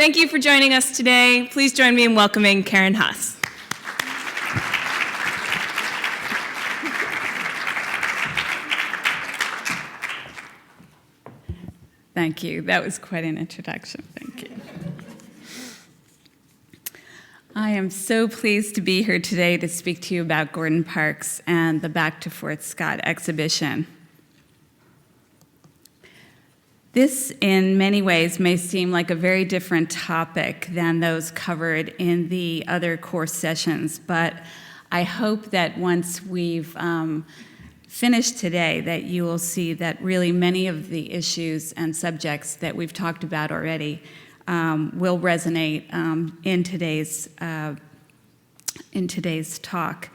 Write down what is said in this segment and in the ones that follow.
Thank you for joining us today. Please join me in welcoming Karen Haas. Thank you. That was quite an introduction. Thank you. I am so pleased to be here today to speak to you about Gordon Parks and the Back to Fort Scott exhibition. This, in many ways, may seem like a very different topic than those covered in the other course sessions, but I hope that once we've finished today, that you will see that really many of the issues and subjects that we've talked about already will resonate in today's talk.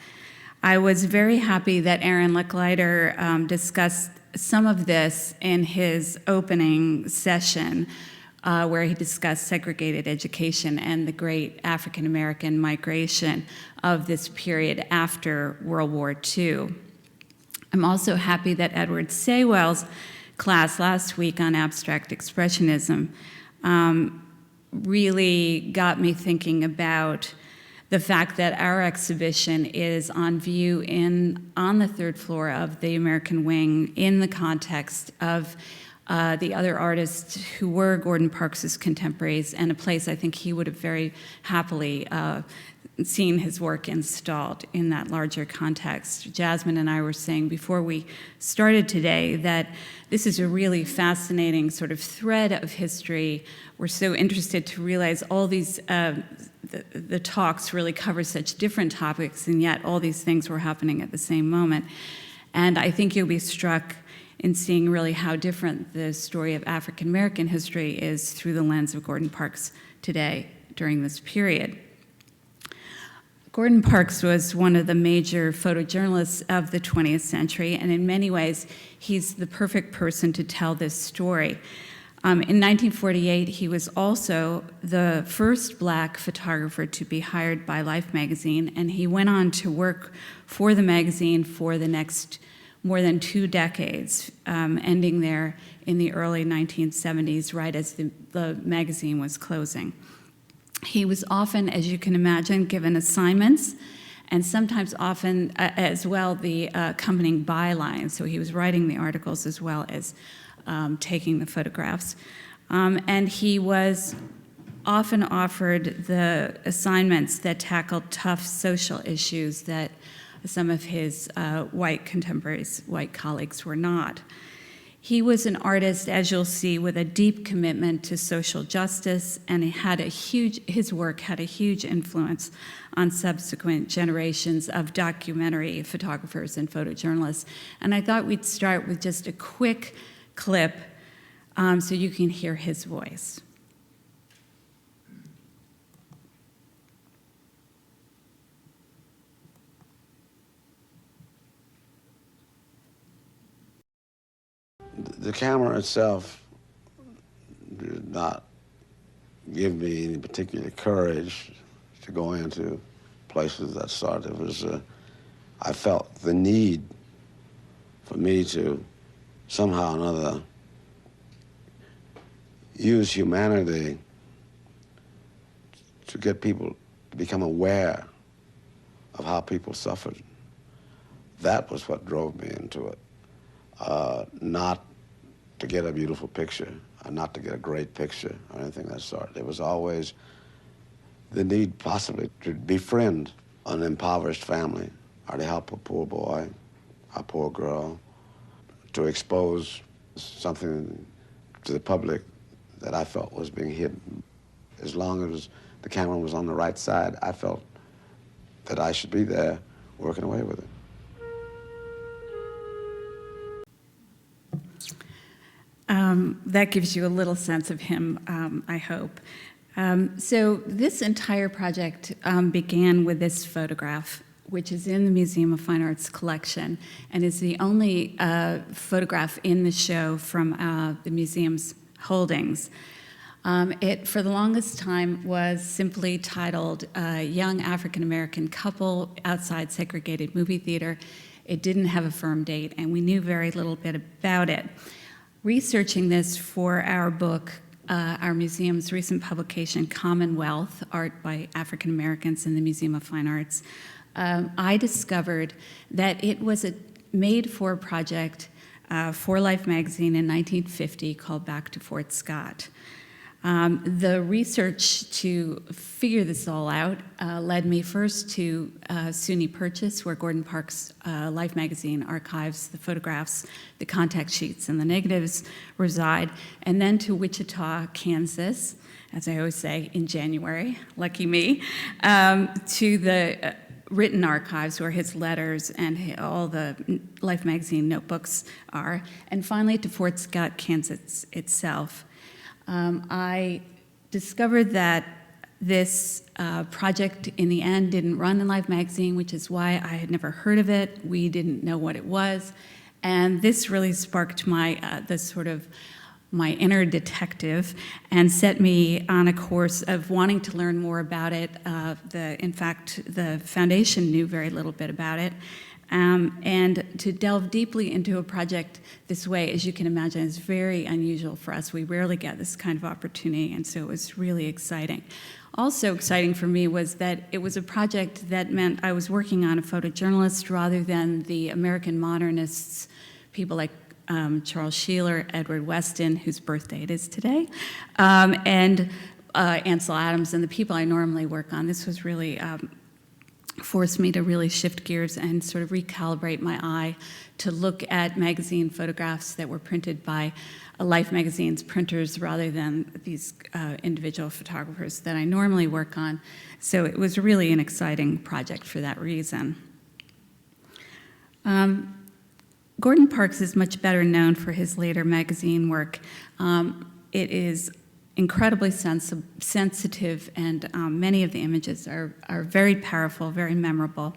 I was very happy that Aaron Licklider discussed some of this in his opening session, where he discussed segregated education and the great African American migration of this period after World War II. I'm also happy that Edward Saywell's class last week on abstract expressionism really got me thinking about the fact that our exhibition is on view on the third floor of the American Wing in the context of the other artists who were Gordon Parks's contemporaries, and a place I think he would have very happily seen his work installed in that larger context. Jasmine and I were saying before we started today that this is a really fascinating sort of thread of history. We're so interested to realize all these, the talks really cover such different topics, and yet all these things were happening at the same moment. And I think you'll be struck in seeing really how different the story of African American history is through the lens of Gordon Parks today during this period. Gordon Parks was one of the major photojournalists of the 20th century, and in many ways, he's the perfect person to tell this story. In 1948, he was also the first Black photographer to be hired by Life magazine, and he went on to work for the magazine for the next more than 2 decades, ending there in the early 1970s, right as the magazine was closing. He was often, as you can imagine, given assignments, and sometimes often as well the accompanying bylines. So he was writing the articles as well as taking the photographs. And he was often offered the assignments that tackled tough social issues that some of his white contemporaries, white colleagues were not. He was an artist, as you'll see, with a deep commitment to social justice, and his work had a huge influence on subsequent generations of documentary photographers and photojournalists. And I thought we'd start with just a quick clip so you can hear his voice. The camera itself did not give me any particular courage to go into places that sort. It was, I felt the need for me to somehow or another use humanity to get people to become aware of how people suffered. That was what drove me into it. Not to get a beautiful picture, or not to get a great picture, or anything of that sort. It was always the need possibly to befriend an impoverished family, or to help a poor boy, a poor girl, to expose something to the public that I felt was being hidden. As long as the camera was on the right side, I felt that I should be there working away with it. That gives you a little sense of him, I hope. So this entire project began with this photograph, which is in the Museum of Fine Arts collection, and is the only photograph in the show from the museum's holdings. It, for the longest time, was simply titled Young African American Couple Outside Segregated Movie Theater. It didn't have a firm date, and we knew very little bit about it. Researching this for our book, our museum's recent publication, Commonwealth, Art by African Americans in the Museum of Fine Arts, I discovered that it was a made-for project for Life magazine in 1950 called Back to Fort Scott. The research to figure this all out led me first to SUNY Purchase, where Gordon Parks' Life magazine archives the photographs, the contact sheets, and the negatives reside, and then to Wichita, Kansas, as I always say, in January, lucky me, to the written archives where his letters and all the Life magazine notebooks are, and finally to Fort Scott, Kansas itself. I discovered that this project in the end didn't run in Life magazine, which is why I had never heard of it. We didn't know what it was, and this really sparked my my inner detective and set me on a course of wanting to learn more about it. In fact, the foundation knew very little bit about it. And to delve deeply into a project this way, as you can imagine, is very unusual for us. We rarely get this kind of opportunity, and so it was really exciting. Also exciting for me was that it was a project that meant I was working on a photojournalist rather than the American modernists, people like Charles Sheeler, Edward Weston, whose birthday it is today, and Ansel Adams, and the people I normally work on. This was really forced me to really shift gears and sort of recalibrate my eye to look at magazine photographs that were printed by Life magazine's printers rather than these individual photographers that I normally work on. So it was really an exciting project for that reason. Gordon Parks is much better known for his later magazine work. It is incredibly sensitive, and many of the images are very powerful, very memorable.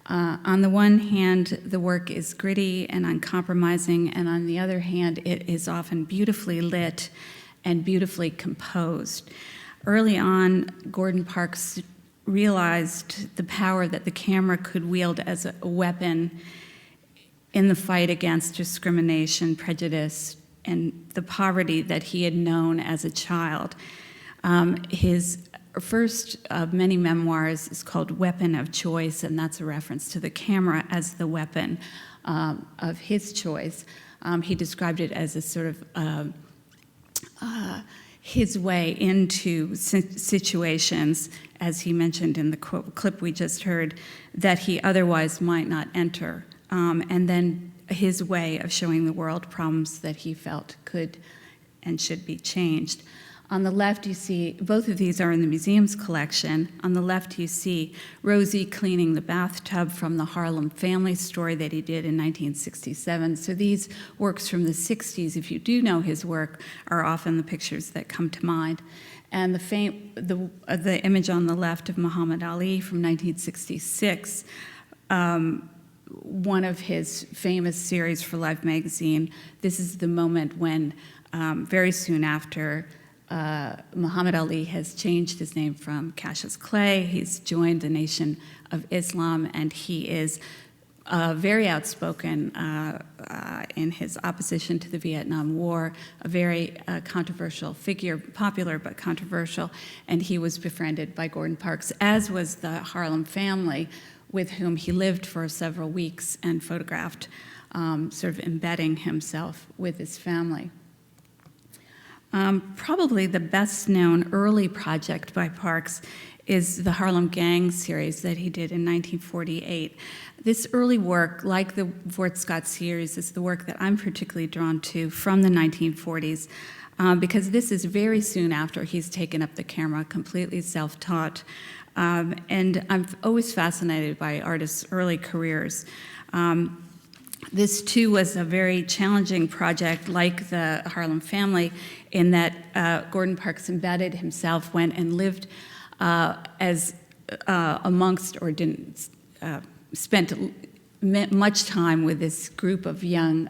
On the one hand, the work is gritty and uncompromising, and on the other hand, it is often beautifully lit and beautifully composed. Early on, Gordon Parks realized the power that the camera could wield as a weapon in the fight against discrimination, prejudice, and the poverty that he had known as a child. His first of many memoirs is called Weapon of Choice, and that's a reference to the camera as the weapon of his choice. He described it as a sort of his way into situations, as he mentioned in the clip we just heard, that he otherwise might not enter. And then his way of showing the world problems that he felt could and should be changed. On the left, you see, both of these are in the museum's collection. On the left, you see Rosie cleaning the bathtub from the Harlem family story that he did in 1967. So these works from the 60s, if you do know his work, are often the pictures that come to mind. And the image on the left of Muhammad Ali from 1966, one of his famous series for Life magazine. This is the moment when, very soon after, Muhammad Ali has changed his name from Cassius Clay. He's joined the Nation of Islam, and he is very outspoken in his opposition to the Vietnam War, a very controversial figure, popular but controversial, and he was befriended by Gordon Parks, as was the Harlem family, with whom he lived for several weeks and photographed, sort of embedding himself with his family. Probably the best known early project by Parks is the Harlem Gang series that he did in 1948. This early work, like the Fort Scott series, is the work that I'm particularly drawn to from the 1940s, because this is very soon after he's taken up the camera, completely self-taught. And I'm always fascinated by artists' early careers. This, too, was a very challenging project, like the Harlem family, in that Gordon Parks embedded himself, went and lived as amongst, or didn't, spent much time with this group of young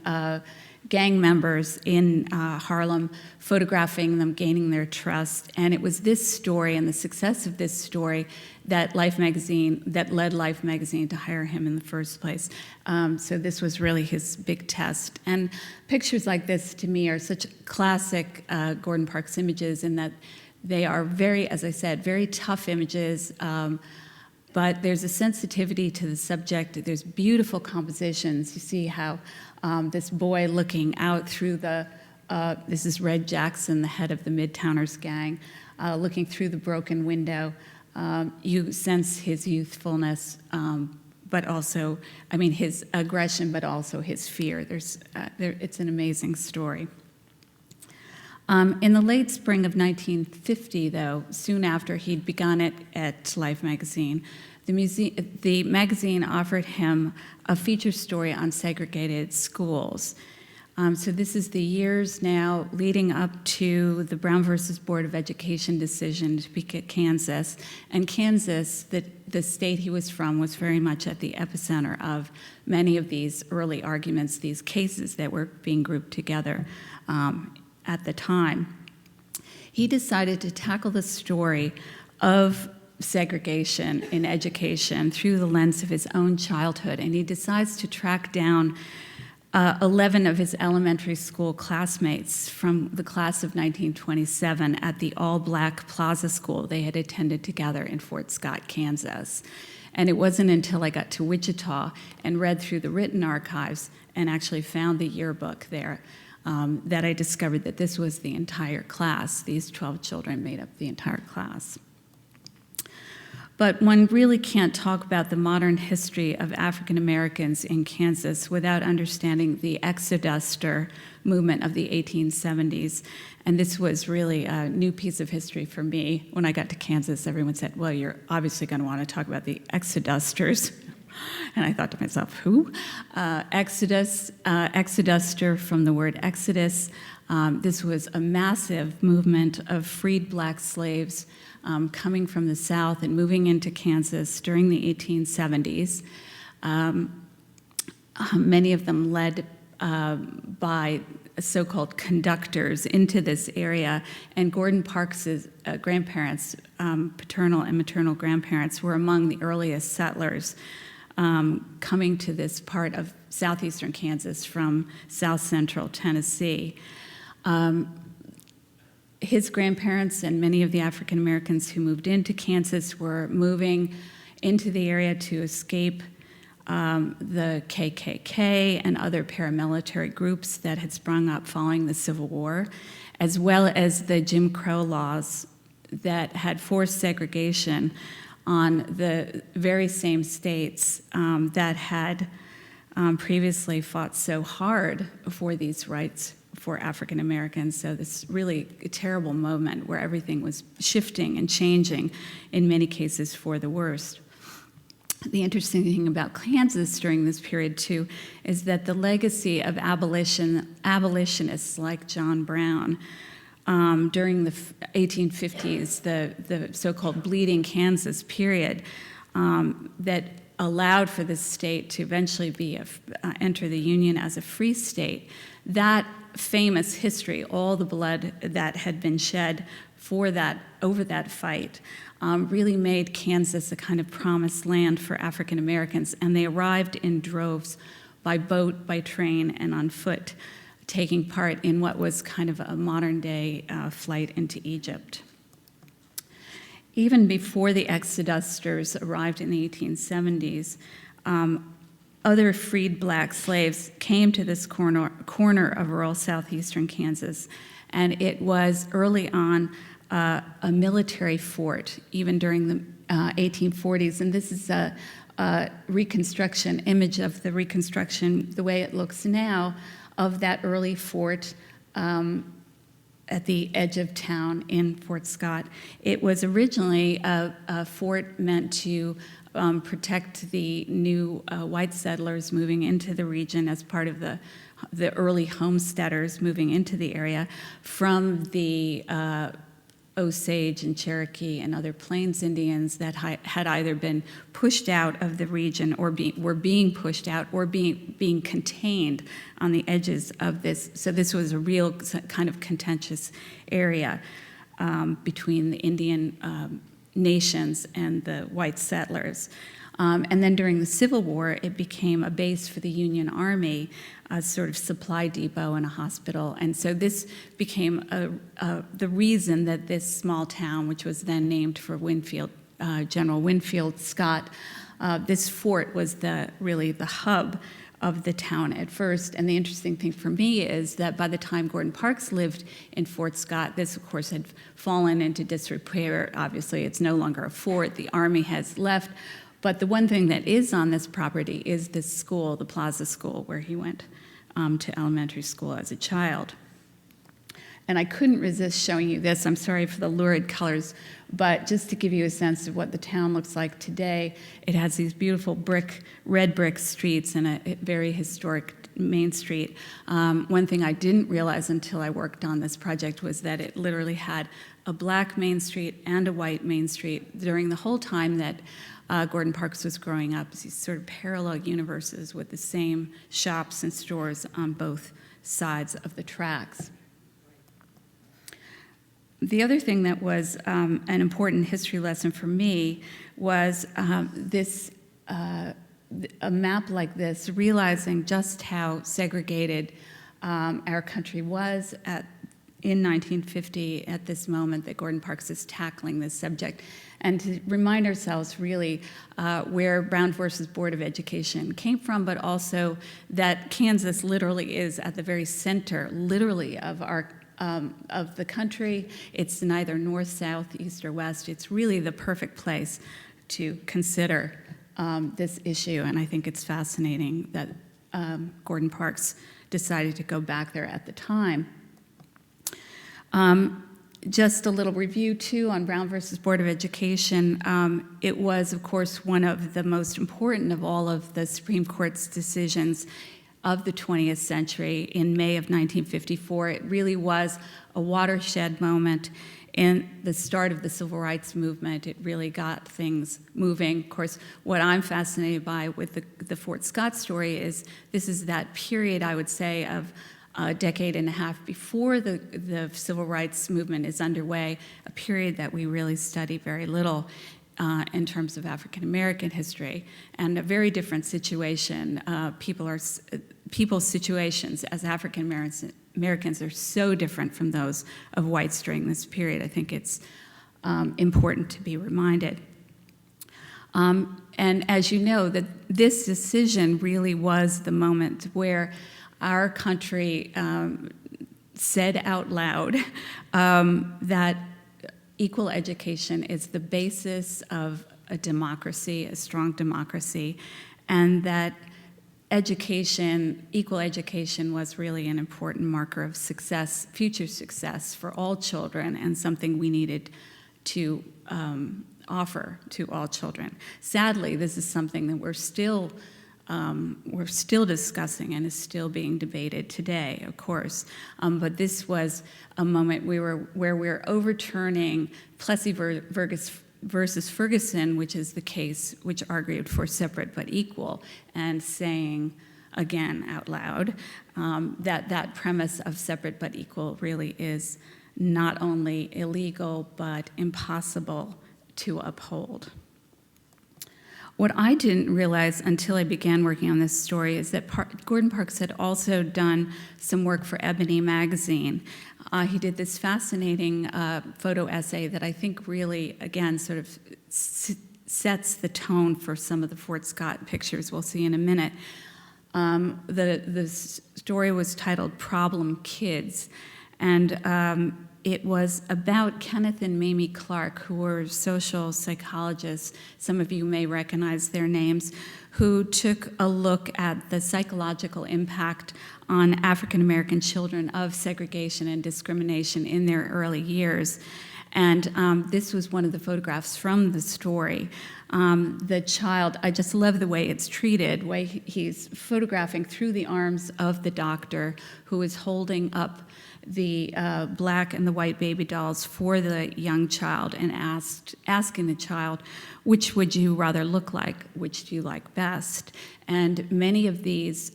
gang members in Harlem, photographing them, gaining their trust. And it was this story and the success of this story that led Life magazine to hire him in the first place. So this was really his big test. And pictures like this, to me, are such classic Gordon Parks images in that they are very, as I said, very tough images, but there's a sensitivity to the subject. There's beautiful compositions. You see how this boy looking out through this is Red Jackson, the head of the Midtowners gang, looking through the broken window. You sense his youthfulness, but also, his aggression, but also his fear. It's an amazing story. In the late spring of 1950, though, soon after he'd begun it at Life magazine, the magazine offered him a feature story on segregated schools. So this is the years now leading up to the Brown versus Board of Education decision to pick at Kansas. And Kansas, the state he was from, was very much at the epicenter of many of these early arguments, these cases that were being grouped together at the time. He decided to tackle the story of segregation in education through the lens of his own childhood, and he decides to track down 11 of his elementary school classmates from the class of 1927 at the all-black Plaza School they had attended together in Fort Scott, Kansas. And it wasn't until I got to Wichita and read through the written archives and actually found the yearbook there that I discovered that this was the entire class. These 12 children made up the entire class. But one really can't talk about the modern history of African Americans in Kansas without understanding the exoduster movement of the 1870s. And this was really a new piece of history for me. When I got to Kansas, everyone said, well, you're obviously going to want to talk about the exodusters. And I thought to myself, who? Exoduster from the word exodus. This was a massive movement of freed black slaves coming from the South and moving into Kansas during the 1870s. Many of them led by so-called conductors into this area, and Gordon Parks' grandparents, paternal and maternal grandparents, were among the earliest settlers coming to this part of southeastern Kansas from south central Tennessee. His grandparents and many of the African Americans who moved into Kansas were moving into the area to escape the KKK and other paramilitary groups that had sprung up following the Civil War, as well as the Jim Crow laws that had forced segregation on the very same states that had previously fought so hard for these rights for African Americans. So this really terrible moment where everything was shifting and changing, in many cases for the worst. The interesting thing about Kansas during this period, too, is that the legacy of abolitionists like John Brown during the 1850s, the so-called Bleeding Kansas period, that allowed for the state to eventually enter the Union as a free state, that famous history, all the blood that had been shed over that fight, really made Kansas a kind of promised land for African Americans, and they arrived in droves by boat, by train, and on foot, taking part in what was kind of a modern-day flight into Egypt. Even before the exodusters arrived in the 1870s, other freed black slaves came to this corner of rural southeastern Kansas, and it was early on a military fort, even during the 1840s. And this is a reconstruction, image of the reconstruction, the way it looks now, of that early fort at the edge of town in Fort Scott. It was originally a fort meant to protect the new white settlers moving into the region as part of the early homesteaders moving into the area from the Osage and Cherokee and other Plains Indians that had either been pushed out of the region or were being pushed out or being contained on the edges of this. So this was a real kind of contentious area between the Indian nations and the white settlers. And then during the Civil War, it became a base for the Union Army, a sort of supply depot and a hospital. And so this became the reason that this small town, which was then named for Winfield, General Winfield Scott, this fort was really the hub of the town at first. And the interesting thing for me is that by the time Gordon Parks lived in Fort Scott, this, of course, had fallen into disrepair. Obviously, it's no longer a fort. The Army has left. But the one thing that is on this property is this school, the Plaza School, where he went to elementary school as a child. And I couldn't resist showing you this. I'm sorry for the lurid colors, but just to give you a sense of what the town looks like today, it has these beautiful red brick streets and a very historic main street. One thing I didn't realize until I worked on this project was that it literally had a black Main Street and a white Main Street during the whole time that Gordon Parks was growing up. These sort of parallel universes with the same shops and stores on both sides of the tracks. The other thing that was an important history lesson for me was a map like this, realizing just how segregated our country was in 1950 at this moment that Gordon Parks is tackling this subject, and to remind ourselves really where Brown versus Board of Education came from, but also that Kansas literally is at the very center, literally, of the country. It's neither north, south, east, or west. It's really the perfect place to consider this issue, and I think it's fascinating that Gordon Parks decided to go back there at the time. Just a little review, too, on Brown versus Board of Education. It was, of course, one of the most important of all of the Supreme Court's decisions of the 20th century in May of 1954. It really was a watershed moment in the start of the Civil Rights Movement. It really got things moving. Of course, what I'm fascinated by with the Fort Scott story is this is that period, I would say, of a decade and a half before the Civil Rights Movement is underway, a period that we really study very little in terms of African American history, and a very different situation. People's situations as African Americans are so different from those of whites during this period. I think it's important to be reminded. And as you know, that this decision really was the moment where our country said out loud that equal education is the basis of a democracy, a strong democracy, and that education, equal education, was really an important marker of success, future success for all children, and something we needed to offer to all children. Sadly, this is something that we're still discussing and is still being debated today, of course. But this was a moment where we're overturning Plessy versus Ferguson, which is the case which argued for separate but equal, and saying again out loud that premise of separate but equal really is not only illegal but impossible to uphold. What I didn't realize until I began working on this story is that Gordon Parks had also done some work for Ebony magazine. He did this fascinating photo essay that I think really, again, sort of sets the tone for some of the Fort Scott pictures we'll see in a minute. The story was titled Problem Kids, and it was about Kenneth and Mamie Clark, who were social psychologists. Some of you may recognize their names, who took a look at the psychological impact on African American children of segregation and discrimination in their early years. And this was one of the photographs from the story. The child, I just love the way it's treated, the way he's photographing through the arms of the doctor who is holding up the black and the white baby dolls for the young child and asking the child, which would you rather look like? Which do you like best? And many of these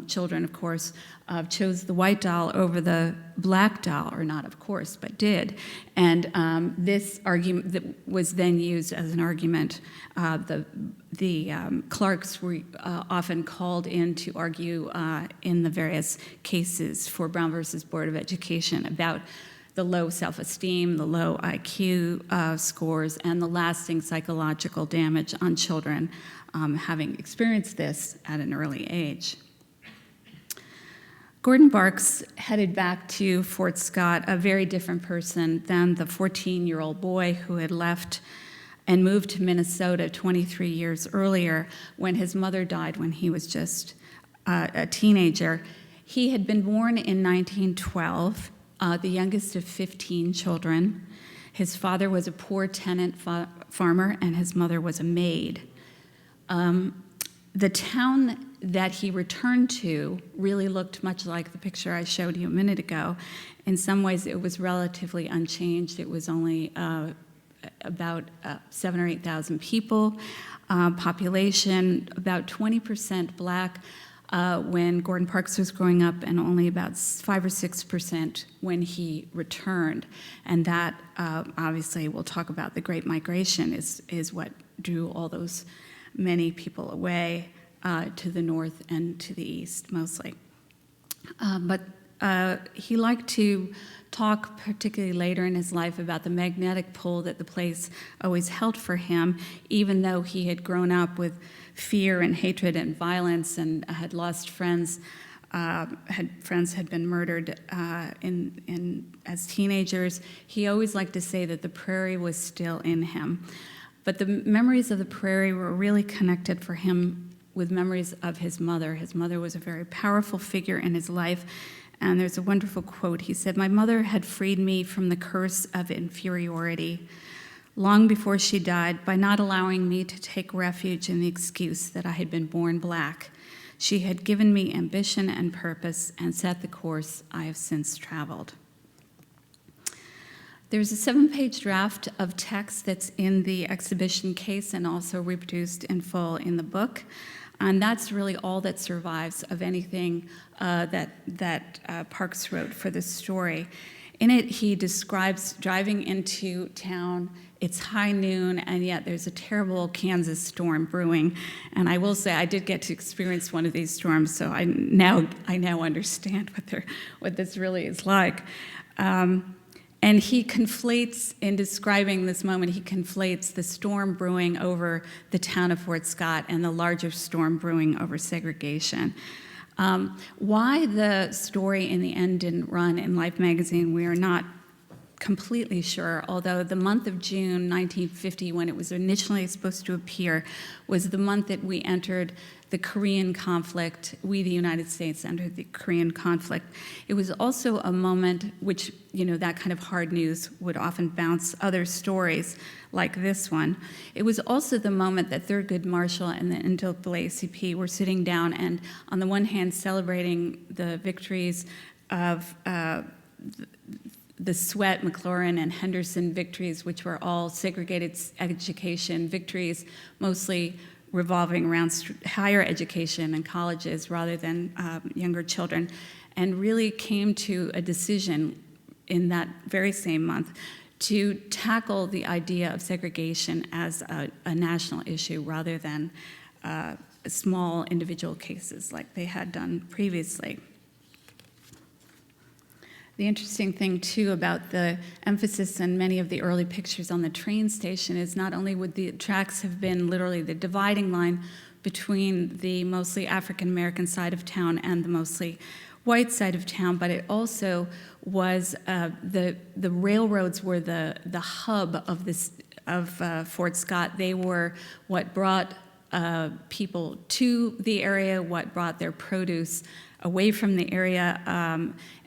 children, of course, chose the white doll over the black doll, or not of course, but did. And this argument that was then used as an argument, the Clarks were often called in to argue in the various cases for Brown versus Board of Education about the low self-esteem, the low IQ scores, and the lasting psychological damage on children having experienced this at an early age. Gordon Barks headed back to Fort Scott, a very different person than the 14-year-old boy who had left and moved to Minnesota 23 years earlier when his mother died when he was just a teenager. He had been born in 1912, the youngest of 15 children. His father was a poor tenant farmer, and his mother was a maid. The town that he returned to really looked much like the picture I showed you a minute ago. In some ways, it was relatively unchanged. It was only about 7,000 or 8,000 people, population about 20% black when Gordon Parks was growing up, and only about 5 or 6% when he returned. And that, obviously, we'll talk about the Great Migration, is what drew all those many people away to the north and to the east, mostly. But he liked to talk, particularly later in his life, about the magnetic pull that the place always held for him, even though he had grown up with fear and hatred and violence and had lost friends. Friends had been murdered as teenagers. He always liked to say that the prairie was still in him. But the memories of the prairie were really connected for him with memories of his mother. His mother was a very powerful figure in his life, and there's a wonderful quote. He said, "My mother had freed me from the curse of inferiority long before she died by not allowing me to take refuge in the excuse that I had been born black. She had given me ambition and purpose and set the course I have since traveled." There's a 7-page draft of text that's in the exhibition case and also reproduced in full in the book. And that's really all that survives of anything that Parks wrote for this story. In it, he describes driving into town. It's high noon, and yet there's a terrible Kansas storm brewing. And I will say, I did get to experience one of these storms, so I now understand what this really is like. And he conflates, in describing this moment, he conflates the storm brewing over the town of Fort Scott and the larger storm brewing over segregation. Why the story in the end didn't run in Life magazine, we are not completely sure, although the month of June 1950, when it was initially supposed to appear, was the month that we entered the Korean conflict. We, the United States, entered the Korean conflict. It was also a moment which, that kind of hard news would often bounce other stories like this one. It was also the moment that Thurgood Marshall and the NAACP were sitting down and, on the one hand, celebrating the victories of the Sweat, McLaurin, and Henderson victories, which were all segregated education victories, mostly revolving around higher education and colleges rather than younger children, and really came to a decision in that very same month to tackle the idea of segregation as a national issue rather than small individual cases like they had done previously. The interesting thing, too, about the emphasis in many of the early pictures on the train station is not only would the tracks have been literally the dividing line between the mostly African-American side of town and the mostly white side of town, but it also was the railroads were the hub of Fort Scott. They were what brought people to the area, what brought their produce away from the area,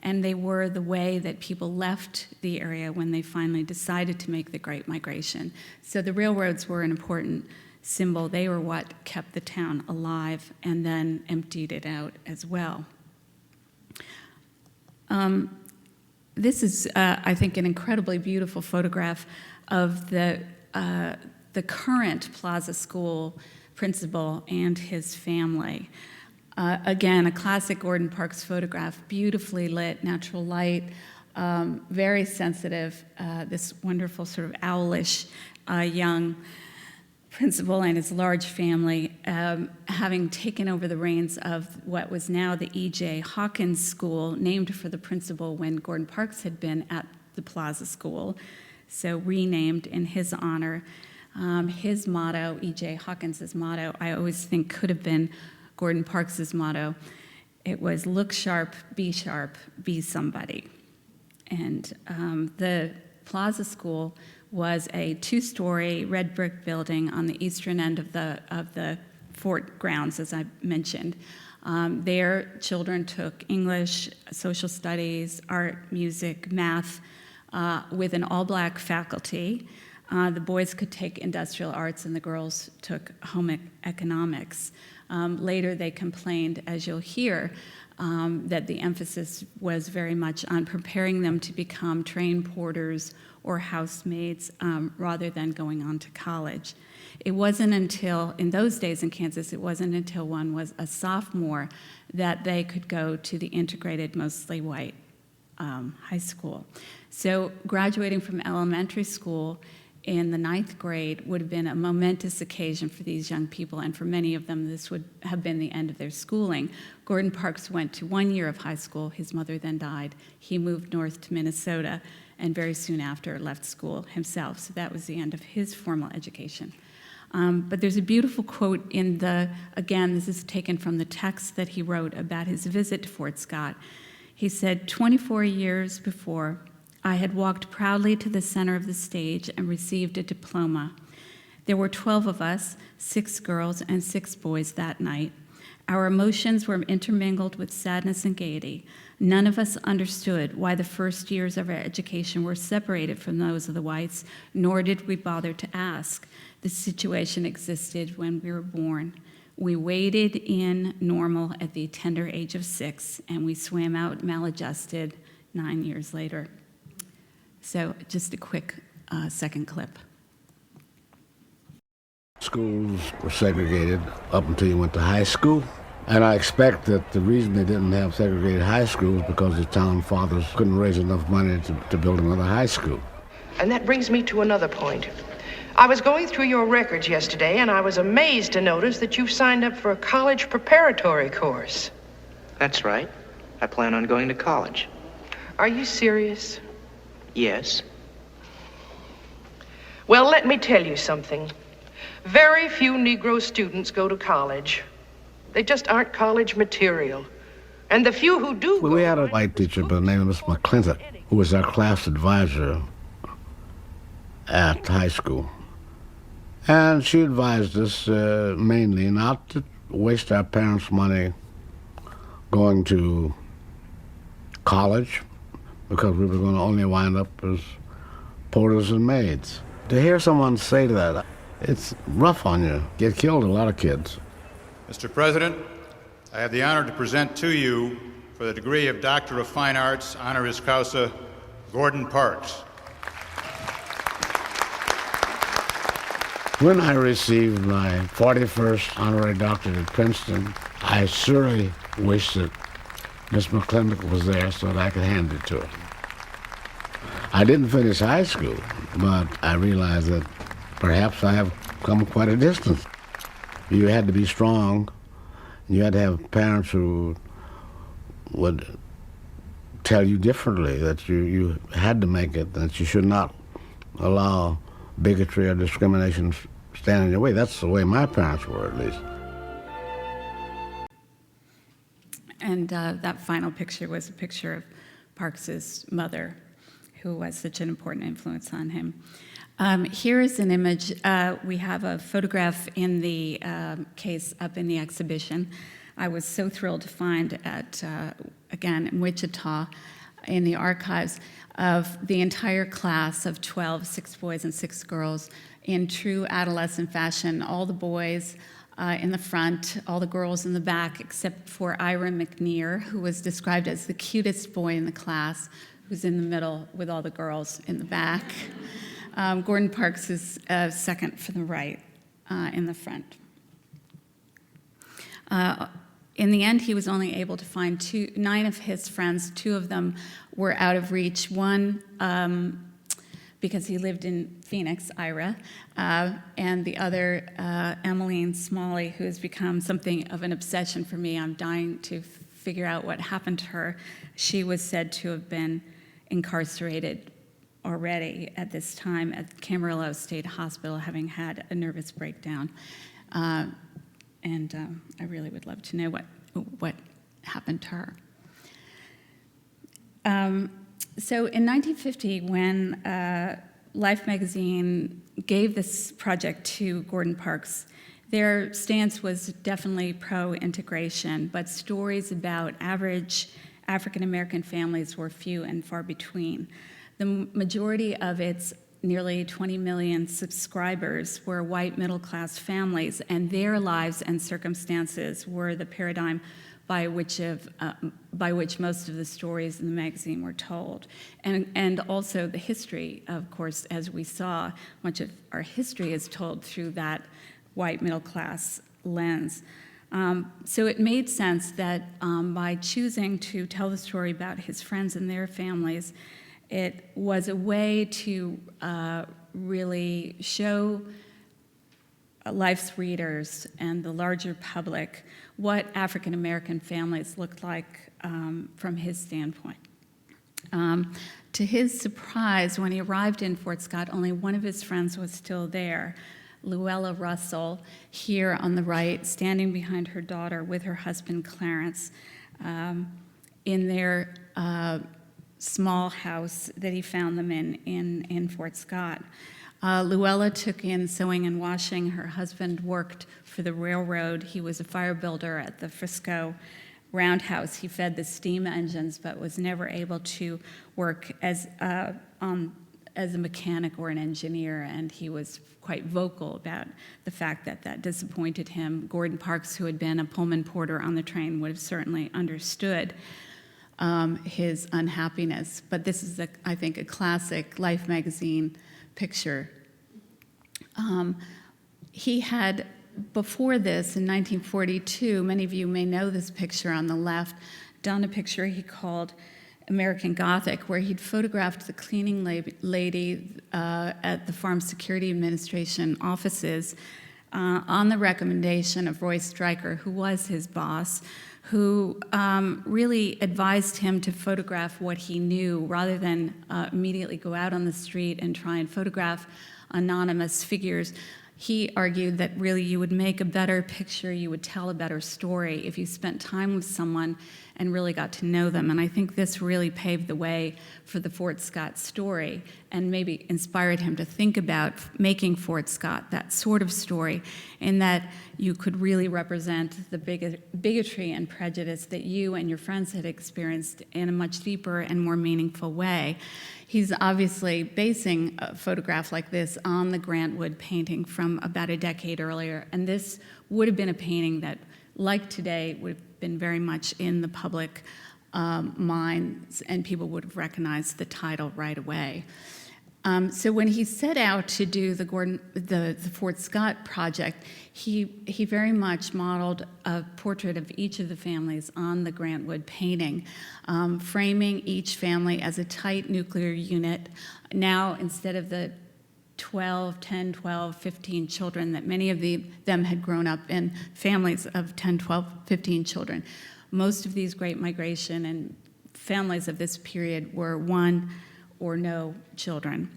and they were the way that people left the area when they finally decided to make the Great Migration. So the railroads were an important symbol. They were what kept the town alive and then emptied it out as well. This is, I think, an incredibly beautiful photograph of the current Plaza School principal and his family. Again, a classic Gordon Parks photograph, beautifully lit, natural light, very sensitive, this wonderful sort of owlish young principal and his large family, having taken over the reins of what was now the E.J. Hawkins School, named for the principal when Gordon Parks had been at the Plaza School, so renamed in his honor. His motto, E.J. Hawkins' motto, I always think could have been Gordon Parks' motto. It was, look sharp, be somebody. And the Plaza School was a two-story red brick building on the eastern end of the fort grounds, as I mentioned. There, children took English, social studies, art, music, math, with an all-black faculty. The boys could take industrial arts and the girls took home economics. Later, they complained, as you'll hear, that the emphasis was very much on preparing them to become train porters or housemaids rather than going on to college. It wasn't until, in those days in Kansas, it wasn't until one was a sophomore that they could go to the integrated, mostly white high school. So graduating from elementary school in the 9th grade would have been a momentous occasion for these young people, and for many of them, this would have been the end of their schooling. Gordon Parks went to 1 year of high school. His mother then died. He moved north to Minnesota, and very soon after left school himself. So that was the end of his formal education. But there's a beautiful quote in again, this is taken from the text that he wrote about his visit to Fort Scott. He said, 24 years before, I had walked proudly to the center of the stage and received a diploma. There were 12 of us, 6 girls and 6 boys that night. Our emotions were intermingled with sadness and gaiety. None of us understood why the first years of our education were separated from those of the whites, nor did we bother to ask. The situation existed when we were born. We waded in normal at the tender age of 6, and we swam out maladjusted 9 years later. So just a quick second clip. Schools were segregated up until you went to high school. And I expect that the reason they didn't have segregated high schools is because the town fathers couldn't raise enough money to build another high school. And that brings me to another point. I was going through your records yesterday, and I was amazed to notice that you've signed up for a college preparatory course. That's right. I plan on going to college. Are you serious? Yes. Well, let me tell you something. Very few Negro students go to college. They just aren't college material. And the few who do Well, we had a white teacher by the name of Miss McClintock, who was our class advisor at high school. And she advised us mainly not to waste our parents' money going to college, because we were going to only wind up as porters and maids. To hear someone say that, it's rough on you. Get killed, a lot of kids. Mr. President, I have the honor to present to you, for the degree of Doctor of Fine Arts, honoris causa, Gordon Parks. When I received my 41st honorary doctorate at Princeton, I surely wish that Miss McClintock was there so that I could hand it to her. I didn't finish high school, but I realized that perhaps I have come quite a distance. You had to be strong. You had to have parents who would tell you differently, that you had to make it, that you should not allow bigotry or discrimination stand in your way. That's the way my parents were, at least. And that final picture was a picture of Parks's mother, who was such an important influence on him. Here is an image. We have a photograph in the case up in the exhibition. I was so thrilled to find at, again, in Wichita, in the archives, of the entire class of 12, 6 boys and 6 girls, in true adolescent fashion. All the boys in the front, all the girls in the back, except for Ira McNear, who was described as the cutest boy in the class, who's in the middle with all the girls in the back. Gordon Parks is second from the right in the front. In the end, he was only able to find 9 of his friends. 2 of them were out of reach. One, because he lived in Phoenix, Ira, and the other, Emmeline Smalley, who has become something of an obsession for me. I'm dying to figure out what happened to her. She was said to have been incarcerated already at this time at Camarillo State Hospital, having had a nervous breakdown. And I really would love to know what happened to her. So in 1950, when Life magazine gave this project to Gordon Parks, their stance was definitely pro-integration, but stories about average African-American families were few and far between. The majority of its nearly 20 million subscribers were white middle-class families, and their lives and circumstances were the paradigm by which most of the stories in the magazine were told. And also the history, of course, as we saw, much of our history is told through that white middle-class lens. So it made sense that by choosing to tell the story about his friends and their families, it was a way to really show Life's readers and the larger public what African American families looked like from his standpoint. To his surprise, when he arrived in Fort Scott, only one of his friends was still there, Luella Russell, here on the right, standing behind her daughter with her husband Clarence in their small house that he found them in Fort Scott. Luella took in sewing and washing. Her husband worked for the railroad. He was a fire builder at the Frisco Roundhouse. He fed the steam engines, but was never able to work as a mechanic or an engineer, and he was quite vocal about the fact that that disappointed him. Gordon Parks, who had been a Pullman porter on the train, would have certainly understood his unhappiness. But this is, I think, a classic Life magazine picture. He had, before this, in 1942, many of you may know this picture on the left, done a picture he called American Gothic, where he'd photographed the cleaning lady at the Farm Security Administration offices on the recommendation of Roy Stryker, who was his boss, who really advised him to photograph what he knew rather than immediately go out on the street and try and photograph anonymous figures. He argued that really you would make a better picture, you would tell a better story if you spent time with someone and really got to know them. And I think this really paved the way for the Fort Scott story and maybe inspired him to think about making Fort Scott that sort of story, in that you could really represent the bigotry and prejudice that you and your friends had experienced in a much deeper and more meaningful way. He's obviously basing a photograph like this on the Grant Wood painting from about a decade earlier, and this would have been a painting that, like today, would have been very much in the public minds, and people would have recognized the title right away. So when he set out to do the Fort Scott project, he very much modeled a portrait of each of the families on the Grant Wood painting, framing each family as a tight nuclear unit. Now, instead of the 10, 12, 15 children that many of them had grown up in families of 10, 12, 15 children. Most of these Great Migration and families of this period were one or no children.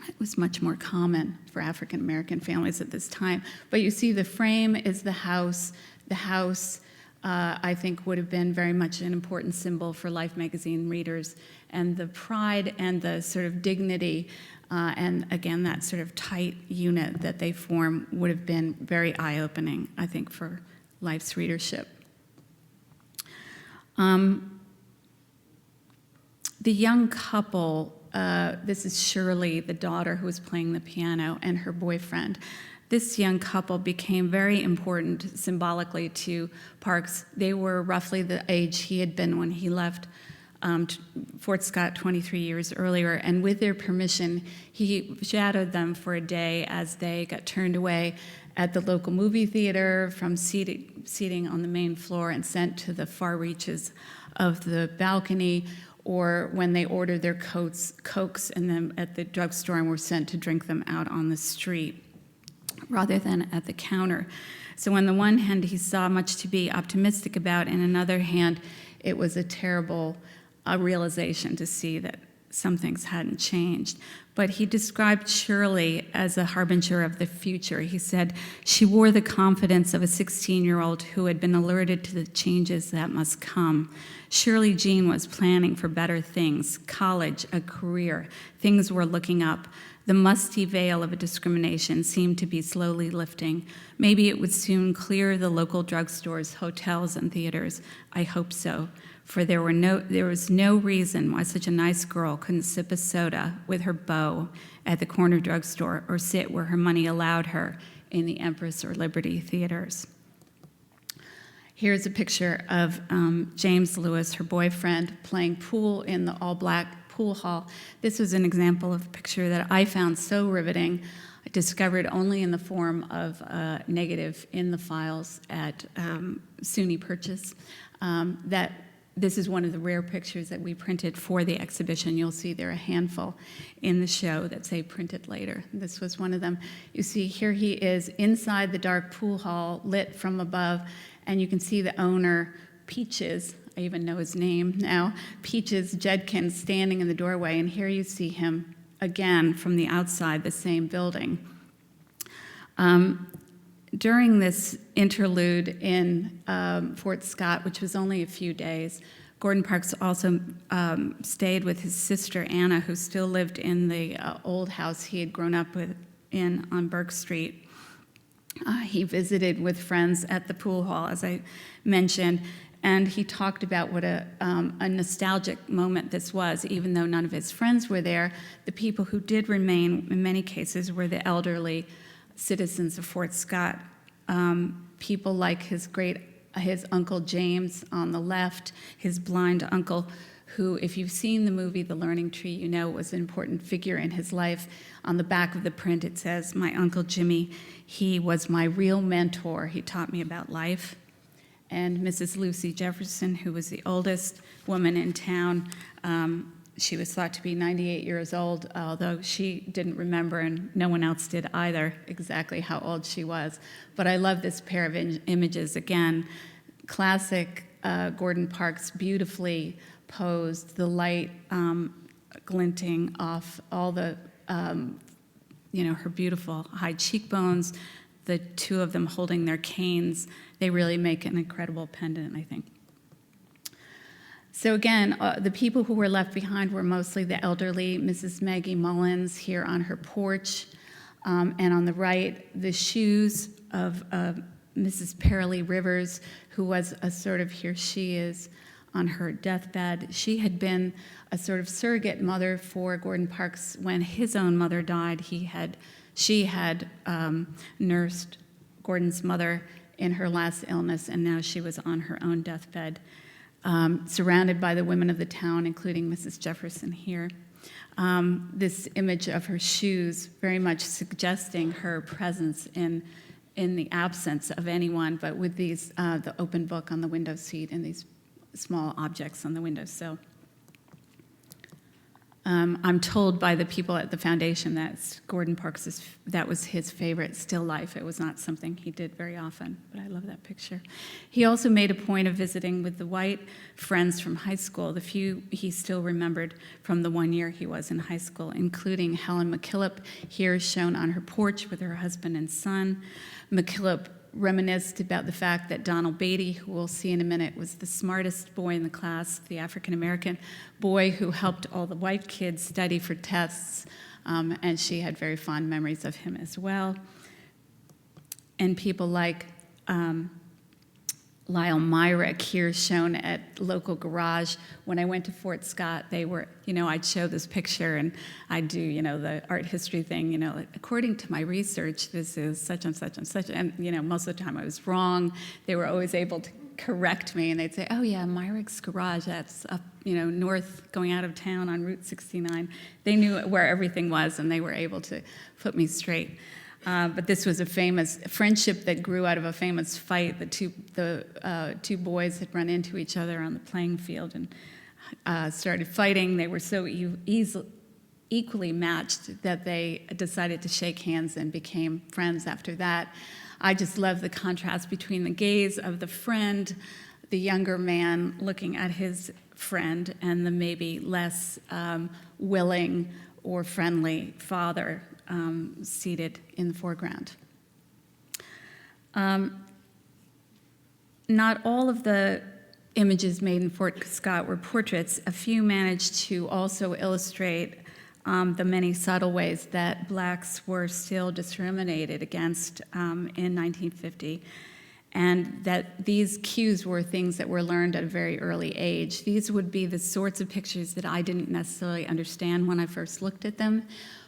It was much more common for African American families at this time. But you see the frame is the house. The house, I think, would have been very much an important symbol for Life magazine readers, and the pride and the sort of dignity and again, that sort of tight unit that they form would have been very eye-opening, I think, for Life's readership. The young couple, this is Shirley, the daughter who was playing the piano, and her boyfriend. This young couple became very important symbolically to Parks. They were roughly the age he had been when he left Fort Scott 23 years earlier, and with their permission, he shadowed them for a day as they got turned away at the local movie theater from seating on the main floor and sent to the far reaches of the balcony, or when they ordered their Cokes and then at the drugstore and were sent to drink them out on the street rather than at the counter. So on the one hand, he saw much to be optimistic about, and on the other hand, it was a terrible realization to see that some things hadn't changed. But he described Shirley as a harbinger of the future. He said, she wore the confidence of a 16-year-old who had been alerted to the changes that must come. Shirley Jean was planning for better things, college, a career. Things were looking up. The musty veil of a discrimination seemed to be slowly lifting. Maybe it would soon clear the local drugstores, hotels, and theaters. I hope so, for there was no reason why such a nice girl couldn't sip a soda with her beau at the corner drugstore or sit where her money allowed her in the Empress or Liberty theaters. Here's a picture of James Lewis, her boyfriend, playing pool in the all-black pool hall. This was an example of a picture that I found so riveting, discovered only in the form of a negative in the files at SUNY Purchase, that this is one of the rare pictures that we printed for the exhibition. You'll see there are a handful in the show that say printed later. This was one of them. You see here he is inside the dark pool hall, lit from above, and you can see the owner, Peaches, I even know his name now, Peaches Judkins, standing in the doorway, and here you see him again from the outside the same building. During this interlude in Fort Scott, which was only a few days, Gordon Parks also stayed with his sister Anna, who still lived in the old house he had grown up in on Burke Street. He visited with friends at the pool hall, as I mentioned, and he talked about what a nostalgic moment this was. Even though none of his friends were there, the people who did remain, in many cases, were the elderly citizens of Fort Scott. People like his Uncle James on the left, his blind uncle, who, if you've seen the movie The Learning Tree, you know was an important figure in his life. On the back of the print, it says, "My Uncle Jimmy, he was my real mentor. He taught me about life." And Mrs. Lucy Jefferson, who was the oldest woman in town, she was thought to be 98 years old, although she didn't remember, and no one else did either, exactly how old she was. But I love this pair of images. Again, classic Gordon Parks, beautifully posed, the light glinting off all the, her beautiful high cheekbones, the two of them holding their canes. They really make an incredible pendant, I think. So again, the people who were left behind were mostly the elderly. Mrs. Maggie Mullins here on her porch, and on the right, the shoes of Mrs. Paralee Rivers, who was a sort of, here she is on her deathbed. She had been a sort of surrogate mother for Gordon Parks when his own mother died. She had nursed Gordon's mother in her last illness, and now she was on her own deathbed, surrounded by the women of the town, including Mrs. Jefferson here. This image of her shoes very much suggesting her presence in the absence of anyone, but with these the open book on the window seat and these small objects on the windowsill. I'm told by the people at the foundation that Gordon Parks, that was his favorite still life. It was not something he did very often, but I love that picture. He also made a point of visiting with the white friends from high school, the few he still remembered from the 1 year he was in high school, including Helen McKillop, here shown on her porch with her husband and son. McKillop reminisced about the fact that Donald Beatty, who we'll see in a minute, was the smartest boy in the class, the African-American boy who helped all the white kids study for tests, and she had very fond memories of him as well. And people like Lyle Myrick here shown at local garage. When I went to Fort Scott, they were, I'd show this picture and I'd do, the art history thing, according to my research, this is such and such and such. And, most of the time I was wrong. They were always able to correct me, and they'd say, "Oh yeah, Myrick's Garage. That's up, north, going out of town on Route 69." They knew where everything was, and they were able to put me straight. But this was a famous friendship that grew out of a famous fight. The two boys had run into each other on the playing field and started fighting. They were so equally matched that they decided to shake hands and became friends after that. I just love the contrast between the gaze of the friend, the younger man looking at his friend, and the maybe less willing or friendly father seated in the foreground. Not all of the images made in Fort Scott were portraits. A few managed to also illustrate the many subtle ways that blacks were still discriminated against in 1950, and that these cues were things that were learned at a very early age. These would be the sorts of pictures that I didn't necessarily understand when I first looked at them,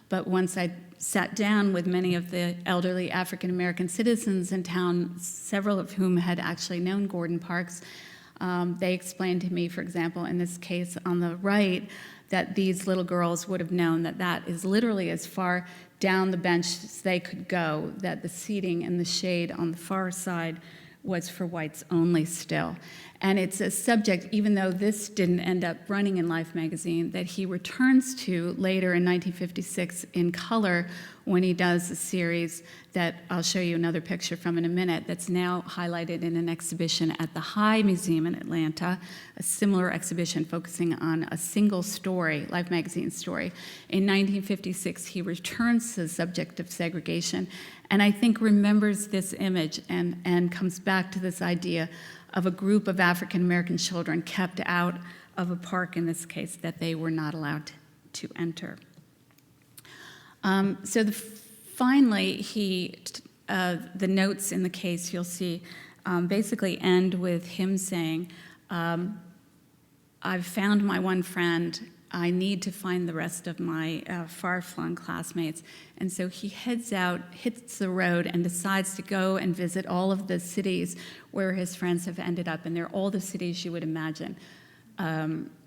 but once I sat down with many of the elderly African American citizens in town, several of whom had actually known Gordon Parks, they explained to me, for example, in this case on the right, that these little girls would have known that that is literally as far down the bench as they could go, that the seating and the shade on the far side was for whites only still. And it's a subject, even though this didn't end up running in Life magazine, that he returns to later in 1956 in color when he does a series that I'll show you another picture from in a minute, that's now highlighted in an exhibition at the High Museum in Atlanta, a similar exhibition focusing on a single story, Life magazine story. In 1956, he returns to the subject of segregation, and I think remembers this image and comes back to this idea of a group of African American children kept out of a park, in this case, that they were not allowed to enter. Finally, the notes in the case, you'll see, basically end with him saying, "I've found my one friend. I need to find the rest of my far-flung classmates." And so he heads out, hits the road, and decides to go and visit all of the cities where his friends have ended up. And they're all the cities you would imagine: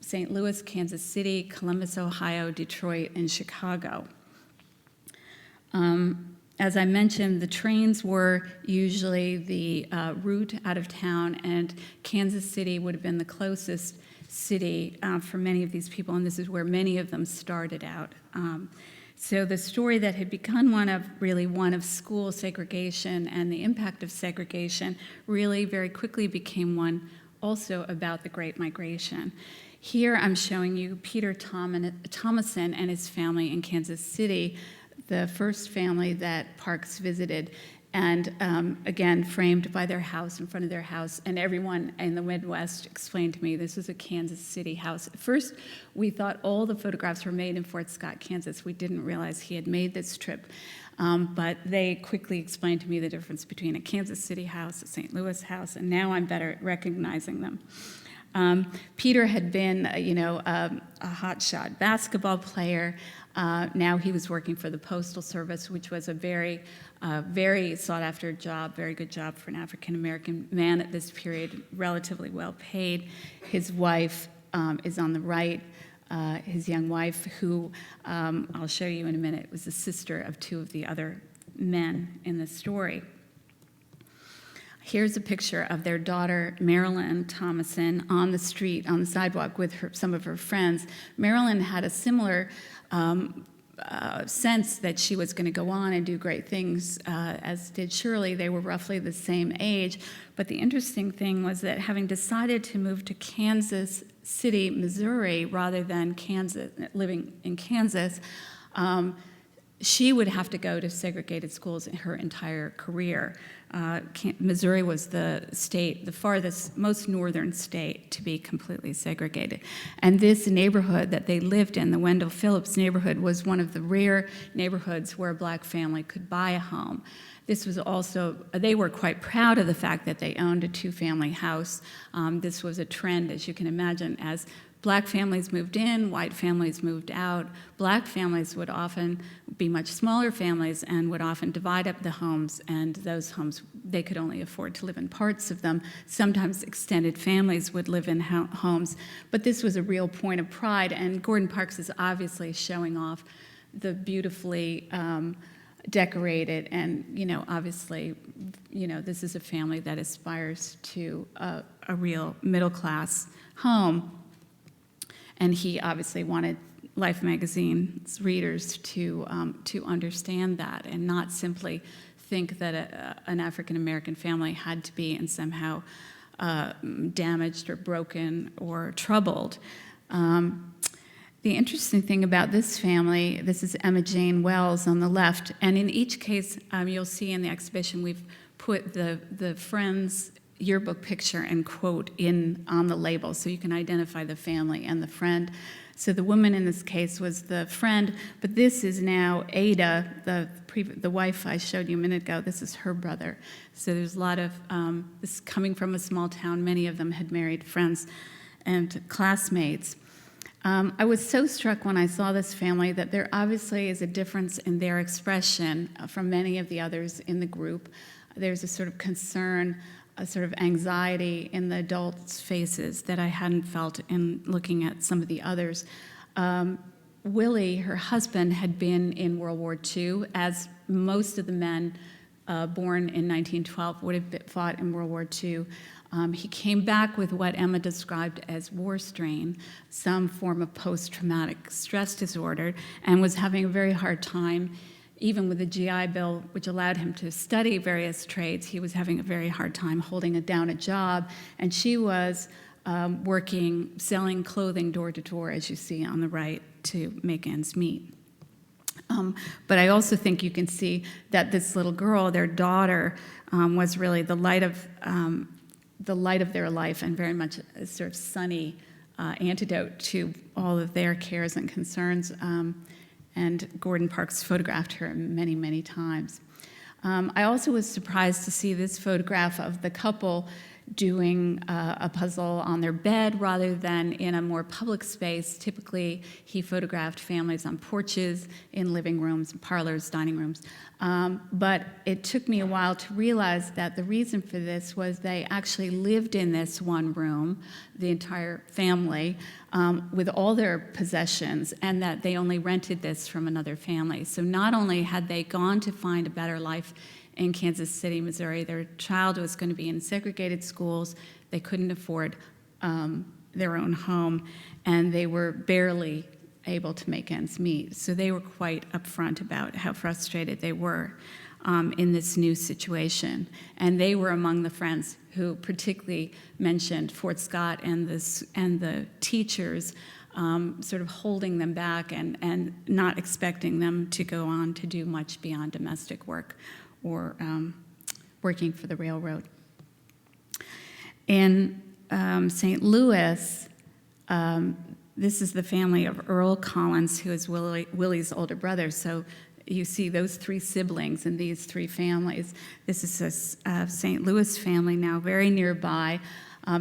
St. Louis, Kansas City, Columbus, Ohio, Detroit, and Chicago. As I mentioned, the trains were usually the route out of town, and Kansas City would have been the closest city for many of these people, and this is where many of them started out. So the story that had begun one of school segregation and the impact of segregation really very quickly became one also about the Great Migration. Here I'm showing you Peter Thomason and his family in Kansas City, the first family that Parks visited, and again, framed by their house, in front of their house. And everyone in the Midwest explained to me this was a Kansas City house. At first, we thought all the photographs were made in Fort Scott, Kansas. We didn't realize he had made this trip. But they quickly explained to me the difference between a Kansas City house, a St. Louis house, and now I'm better at recognizing them. Peter had been, a hotshot basketball player. Now he was working for the Postal Service, which was a very sought-after job, very good job for an African-American man at this period, relatively well paid. His wife is on the right, his young wife, who I'll show you in a minute, was the sister of two of the other men in the story. Here's a picture of their daughter, Marilyn Thomason, on the street, on the sidewalk with some of her friends. Marilyn had a similar sense that she was going to go on and do great things, as did Shirley. They were roughly the same age. But the interesting thing was that having decided to move to Kansas City, Missouri, rather than living in Kansas, she would have to go to segregated schools in her entire career. Missouri was the state, the farthest, most northern state to be completely segregated. And this neighborhood that they lived in, the Wendell Phillips neighborhood, was one of the rare neighborhoods where a black family could buy a home. This was also, they were quite proud of the fact that they owned a two-family house. This was a trend, as you can imagine, as black families moved in, white families moved out. Black families would often be much smaller families and would often divide up the homes, and those homes they could only afford to live in parts of them. Sometimes extended families would live in homes, but this was a real point of pride, and Gordon Parks is obviously showing off the beautifully decorated, and obviously, this is a family that aspires to a real middle-class home, and he obviously wanted Life magazine's readers to understand that and not simply think that an African-American family had to be and somehow damaged or broken or troubled. The interesting thing about this family, this is Emma Jane Wells on the left, and in each case, you'll see in the exhibition we've put the friend's yearbook picture and quote on the label so you can identify the family and the friend. So the woman in this case was the friend, but this is now Ada, the wife I showed you a minute ago. This is her brother. So there's a lot of, this coming from a small town, many of them had married friends and classmates. I was so struck when I saw this family that there obviously is a difference in their expression from many of the others in the group. There's a sort of concern, a sort of anxiety in the adults' faces that I hadn't felt in looking at some of the others. Willie, her husband, had been in World War II, as most of the men born in 1912 would have fought in World War II. He came back with what Emma described as war strain, some form of post-traumatic stress disorder, and was having a very hard time. Even with the GI Bill, which allowed him to study various trades, he was having a very hard time holding down a job. And she was working, selling clothing door to door, as you see on the right, to make ends meet. But I also think you can see that this little girl, their daughter, was really the light of their life, and very much a sort of sunny antidote to all of their cares and concerns. And Gordon Parks photographed her many, many times. I also was surprised to see this photograph of the couple doing a puzzle on their bed rather than in a more public space. Typically, he photographed families on porches, in living rooms, parlors, dining rooms. But it took me a while to realize that the reason for this was they actually lived in this one room, the entire family, with all their possessions, and that they only rented this from another family. So not only had they gone to find a better life in Kansas City, Missouri, their child was going to be in segregated schools, they couldn't afford their own home, and they were barely able to make ends meet. So they were quite upfront about how frustrated they were in this new situation. And they were among the friends who particularly mentioned Fort Scott and the teachers sort of holding them back and not expecting them to go on to do much beyond domestic work or working for the railroad. In St. Louis, this is the family of Earl Collins, who is Willie's older brother. So you see those three siblings in these three families. This is a St. Louis family now, very nearby.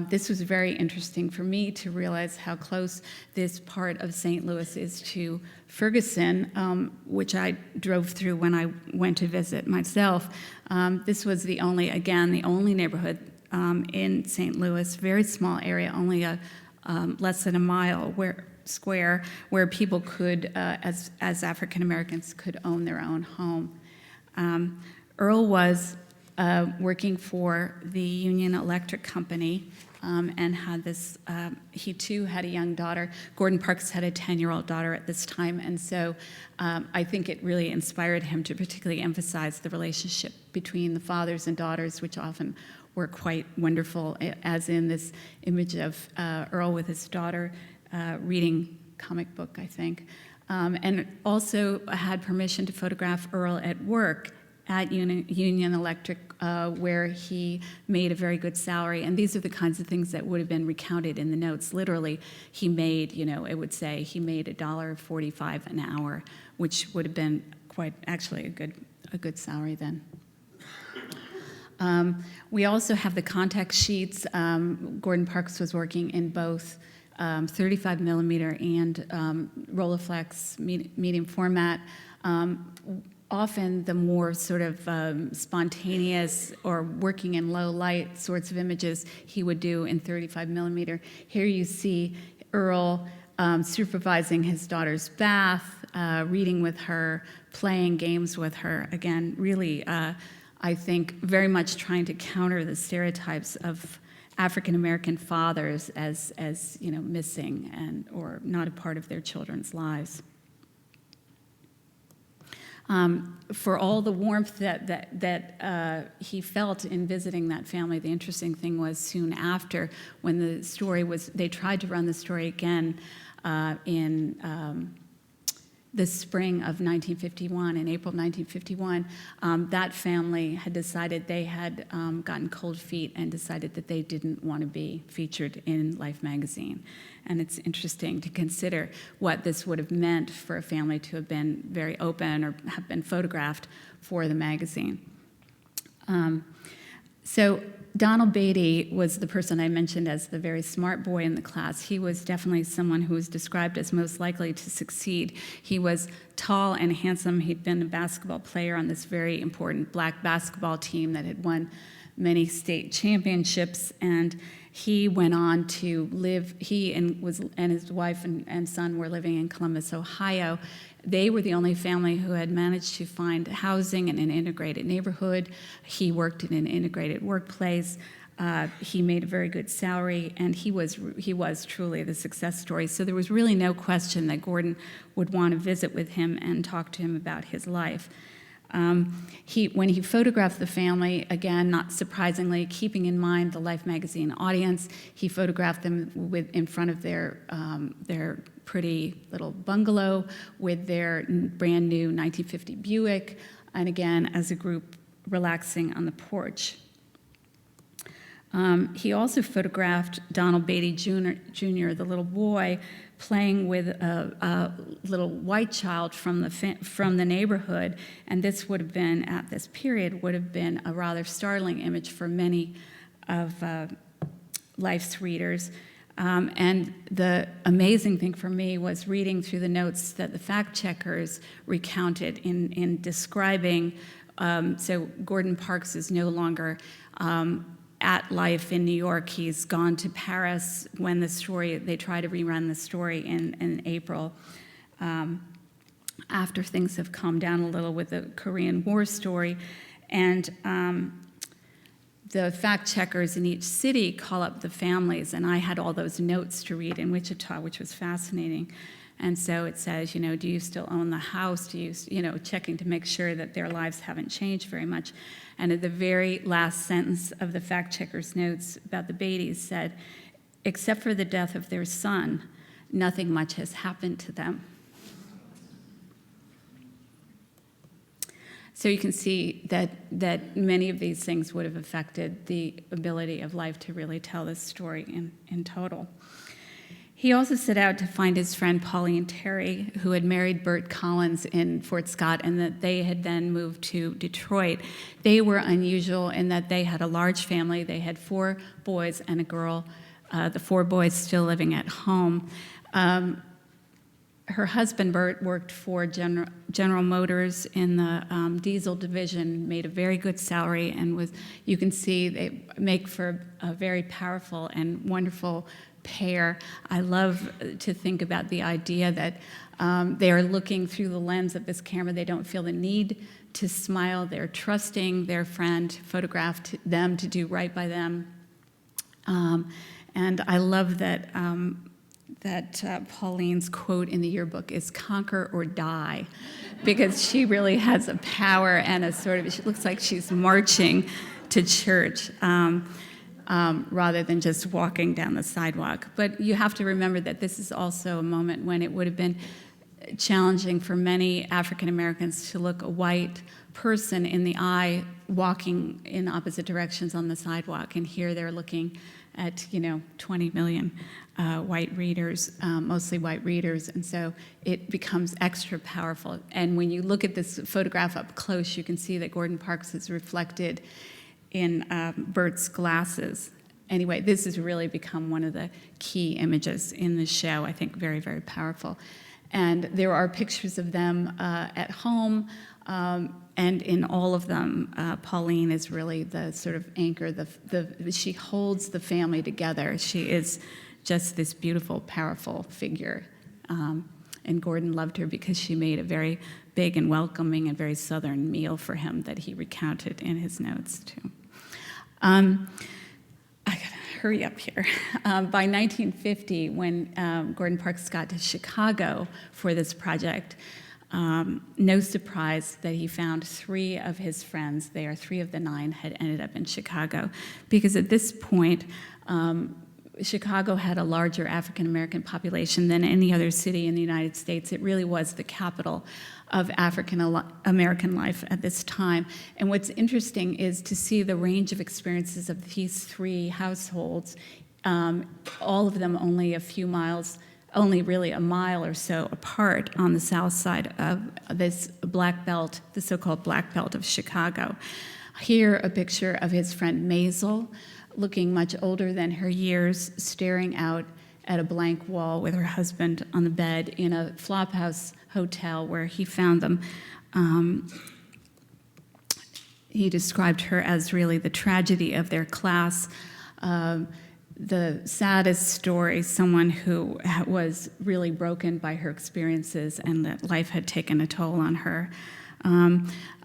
This was very interesting for me to realize how close this part of St. Louis is to Ferguson, which I drove through when I went to visit myself. This was the only neighborhood in St. Louis, very small area, only less than a mile square, where people could, as African Americans, could own their own home. Earl was working for the Union Electric Company and had this, he too had a young daughter. Gordon Parks had a 10-year-old daughter at this time, and so I think it really inspired him to particularly emphasize the relationship between the fathers and daughters, which often were quite wonderful, as in this image of Earl with his daughter reading comic book, I think. And also had permission to photograph Earl at work at Union Electric, where he made a very good salary. And these are the kinds of things that would have been recounted in the notes. Literally, he made, it would say he made $1.45 an hour, which would have been quite actually a good salary then. We also have the contact sheets. Gordon Parks was working in both 35 millimeter and Rolleiflex medium format. often the more sort of spontaneous or working in low light sorts of images he would do in 35 millimeter. Here you see Earl supervising his daughter's bath, reading with her, playing games with her. Again, really, I think very much trying to counter the stereotypes of African American fathers as missing or not a part of their children's lives. For all the warmth that he felt in visiting that family, the interesting thing was soon after, when the story was, they tried to run the story again in the spring of 1951, in April of 1951, that family had decided they had gotten cold feet and decided that they didn't want to be featured in Life magazine. And it's interesting to consider what this would have meant for a family to have been very open or have been photographed for the magazine. So Donald Beatty was the person I mentioned as the very smart boy in the class. He was definitely someone who was described as most likely to succeed. He was tall and handsome. He'd been a basketball player on this very important black basketball team that had won many state championships, and he went on to live, he and his wife and son were living in Columbus, Ohio. They were the only family who had managed to find housing in an integrated neighborhood. He worked in an integrated workplace. He made a very good salary, and he was truly the success story. So there was really no question that Gordon would want to visit with him and talk to him about his life. When he photographed the family, again, not surprisingly, keeping in mind the Life magazine audience, he photographed them in front of their pretty little bungalow with their brand new 1950 Buick, and again, as a group, relaxing on the porch. He also photographed Donald Beatty Jr., the little boy, playing with a little white child from the neighborhood, and this would have been, at this period, would have been a rather startling image for many of Life's readers. And the amazing thing for me was reading through the notes that the fact checkers recounted in describing, so Gordon Parks is no longer at Life in New York. He's gone to Paris when they try to rerun the story in April, after things have calmed down a little with the Korean War story. And the fact checkers in each city call up the families, and I had all those notes to read in Wichita, which was fascinating. And so it says, do you still own the house? Do you, checking to make sure that their lives haven't changed very much. And at the very last sentence of the fact checker's notes about the Beattys said, except for the death of their son, nothing much has happened to them. So you can see that many of these things would have affected the ability of Life to really tell this story in total. He also set out to find his friend Pauline Terry, who had married Bert Collins in Fort Scott, and that they had then moved to Detroit. They were unusual in that they had a large family. They had 4 boys and a girl, the 4 boys still living at home. Her husband, Bert, worked for General Motors in the diesel division, made a very good salary, and you can see they make for a very powerful and wonderful pair. I love to think about the idea that they are looking through the lens of this camera. They don't feel the need to smile. They're trusting their friend, photographed them to do right by them. And I love that Pauline's quote in the yearbook is "conquer or die," because she really has a power and a sort of, she looks like she's marching to church. Rather than just walking down the sidewalk. But you have to remember that this is also a moment when it would have been challenging for many African Americans to look a white person in the eye walking in opposite directions on the sidewalk. And here they're looking at 20 million white readers, mostly white readers, and so it becomes extra powerful. And when you look at this photograph up close, you can see that Gordon Parks is reflected in Bert's glasses. Anyway, this has really become one of the key images in the show, I think very, very powerful. And there are pictures of them at home. And in all of them, Pauline is really the sort of anchor. She holds the family together. She is just this beautiful, powerful figure. And Gordon loved her because she made a very big and welcoming and very Southern meal for him that he recounted in his notes, too. I gotta hurry up here. By 1950, when Gordon Parks got to Chicago for this project, no surprise that he found 3 of his friends there, 3 of the 9 had ended up in Chicago, because at this point, Chicago had a larger African-American population than any other city in the United States. It really was the capital of African-American life at this time. And what's interesting is to see the range of experiences of these 3 households, all of them only a few miles, only really a mile or so apart on the south side of this black belt, the so-called black belt of Chicago. Here, a picture of his friend Maisel, looking much older than her years, staring out at a blank wall with her husband on the bed in a flophouse hotel where he found them. He described her as really the tragedy of their class, the saddest story, someone who was really broken by her experiences and that life had taken a toll on her.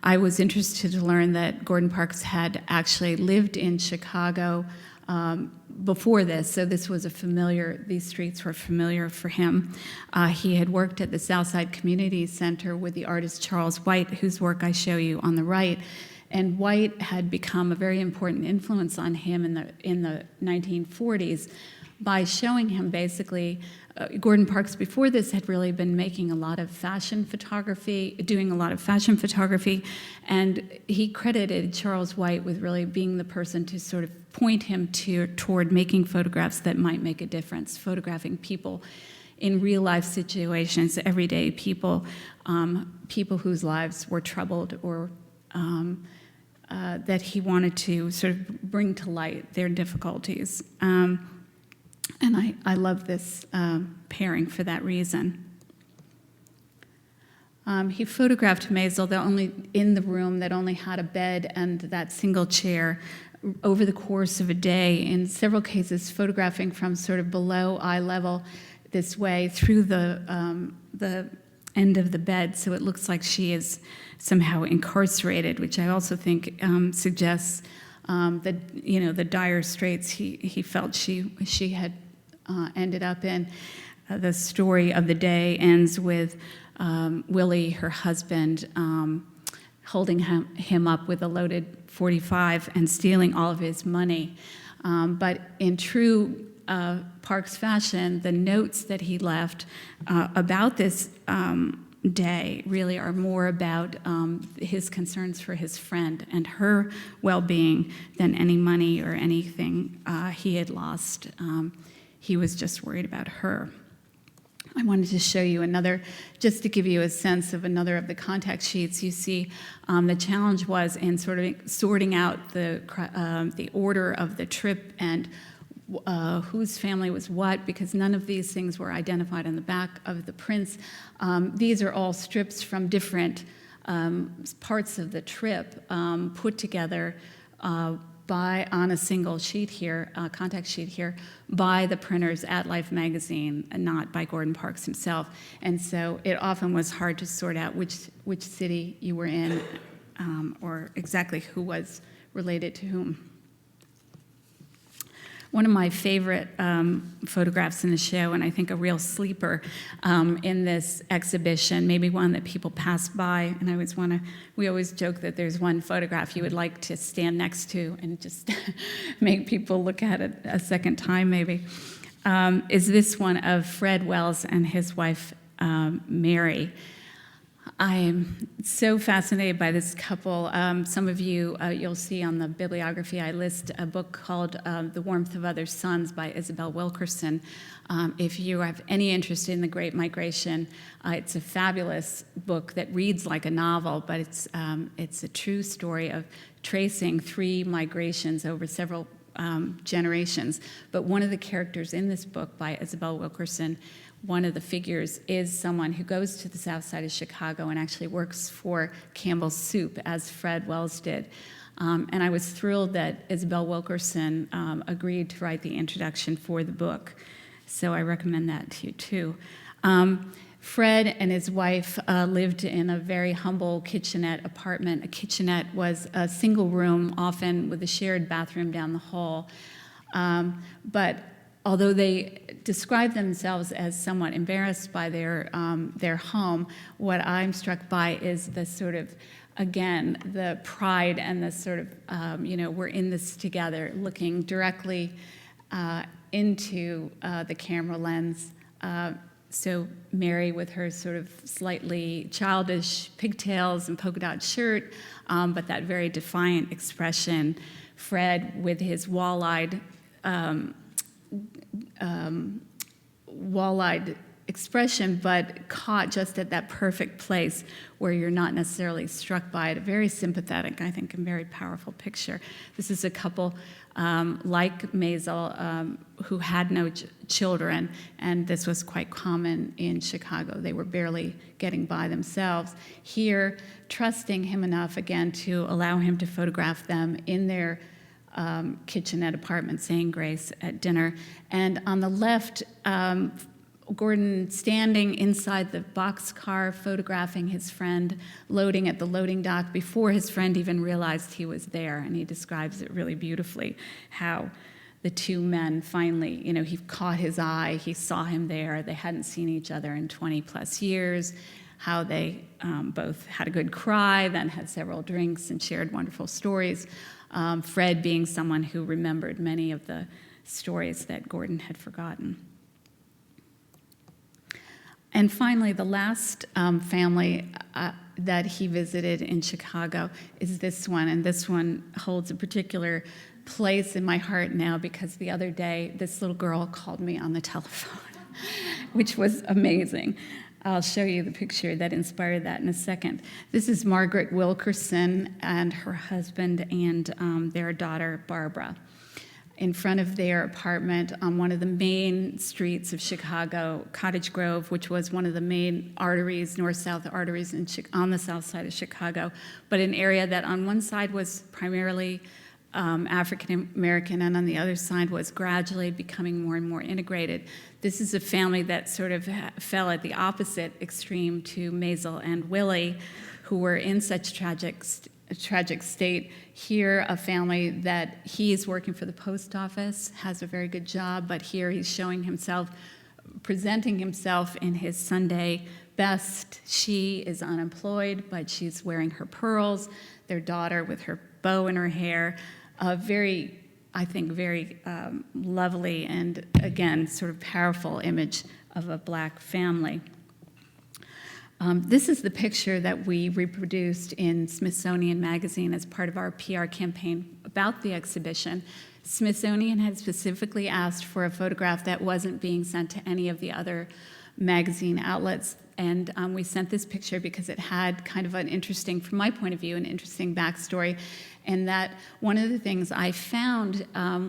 I was interested to learn that Gordon Parks had actually lived in Chicago before this, so this was these streets were familiar for him. He had worked at the Southside Community Center with the artist Charles White, whose work I show you on the right. And White had become a very important influence on him in the 1940s by showing him basically, Gordon Parks before this had really been making a lot of fashion photography, doing a lot of fashion photography, and he credited Charles White with really being the person to sort of point him toward making photographs that might make a difference, photographing people in real life situations, everyday people, people whose lives were troubled or that he wanted to sort of bring to light their difficulties. And I love this pairing for that reason. He photographed Maisel in the room that only had a bed and that single chair over the course of a day, in several cases photographing from sort of below eye level this way through the end of the bed, so it looks like she is somehow incarcerated, which I also think suggests the dire straits he felt she had ended up in. The story of the day ends with Willie, her husband, holding him up with a loaded .45 and stealing all of his money. But in true Parks fashion, the notes that he left about this day really are more about his concerns for his friend and her well-being than any money or anything he had lost. He was just worried about her. I wanted to show you another, just to give you a sense of another of the contact sheets. You see the challenge was in sort of sorting out the order of the trip and whose family was what, because none of these things were identified on the back of the prints. These are all strips from different parts of the trip put together on a single sheet here, contact sheet here, by the printers at Life magazine, and not by Gordon Parks himself. And so it often was hard to sort out which city you were in or exactly who was related to whom. One of my favorite photographs in the show, and I think a real sleeper in this exhibition, maybe one that people pass by, and we always joke that there's one photograph you would like to stand next to and just make people look at it a second time maybe, is this one of Fred Wells and his wife, Mary. I am so fascinated by this couple. Some of you, you'll see on the bibliography, I list a book called The Warmth of Other Suns by Isabel Wilkerson. If you have any interest in the Great Migration, it's a fabulous book that reads like a novel, but it's a true story of tracing 3 migrations over several generations. But one of the characters in this book by Isabel Wilkerson one of the figures is someone who goes to the south side of Chicago and actually works for Campbell's Soup, as Fred Wells did. And I was thrilled that Isabel Wilkerson agreed to write the introduction for the book. So I recommend that to you, too. Fred and his wife lived in a very humble kitchenette apartment. A kitchenette was a single room, often with a shared bathroom down the hall. But although they describe themselves as somewhat embarrassed by their home, what I'm struck by is the sort of, again, the pride and the sort of, we're in this together, looking directly into the camera lens. So Mary with her sort of slightly childish pigtails and polka dot shirt, but that very defiant expression. Fred with his wall-eyed expression, but caught just at that perfect place where you're not necessarily struck by it. A very sympathetic, I think, and very powerful picture. This is a couple like Maisel who had no children, and this was quite common in Chicago. They were barely getting by themselves. Here, trusting him enough, again, to allow him to photograph them in their kitchenette apartment, saying grace at dinner. And on the left, Gordon standing inside the boxcar, photographing his friend, loading at the loading dock before his friend even realized he was there. And he describes it really beautifully, how the two men finally, he caught his eye, he saw him there, they hadn't seen each other in 20 plus years, how they both had a good cry, then had several drinks and shared wonderful stories. Fred being someone who remembered many of the stories that Gordon had forgotten. And finally, the last family that he visited in Chicago is this one, and this one holds a particular place in my heart now because the other day, this little girl called me on the telephone, which was amazing. I'll show you the picture that inspired that in a second. This is Margaret Wilkerson and her husband and their daughter, Barbara, in front of their apartment on one of the main streets of Chicago, Cottage Grove, which was one of the main arteries, north-south arteries on the south side of Chicago, but an area that on one side was primarily African-American and on the other side was gradually becoming more and more integrated. This is a family that sort of fell at the opposite extreme to Maisel and Willie, who were in such tragic state. Here, a family that he is working for the post office, has a very good job, but here he's showing himself, presenting himself in his Sunday best. She is unemployed, but she's wearing her pearls. Their daughter with her bow in her hair. Very, I think, very lovely and, again, sort of powerful image of a black family. This is the picture that we reproduced in Smithsonian Magazine as part of our PR campaign about the exhibition. Smithsonian had specifically asked for a photograph that wasn't being sent to any of the other magazine outlets, and we sent this picture because it had kind of an interesting, from my point of view, an interesting backstory, and that one of the things I found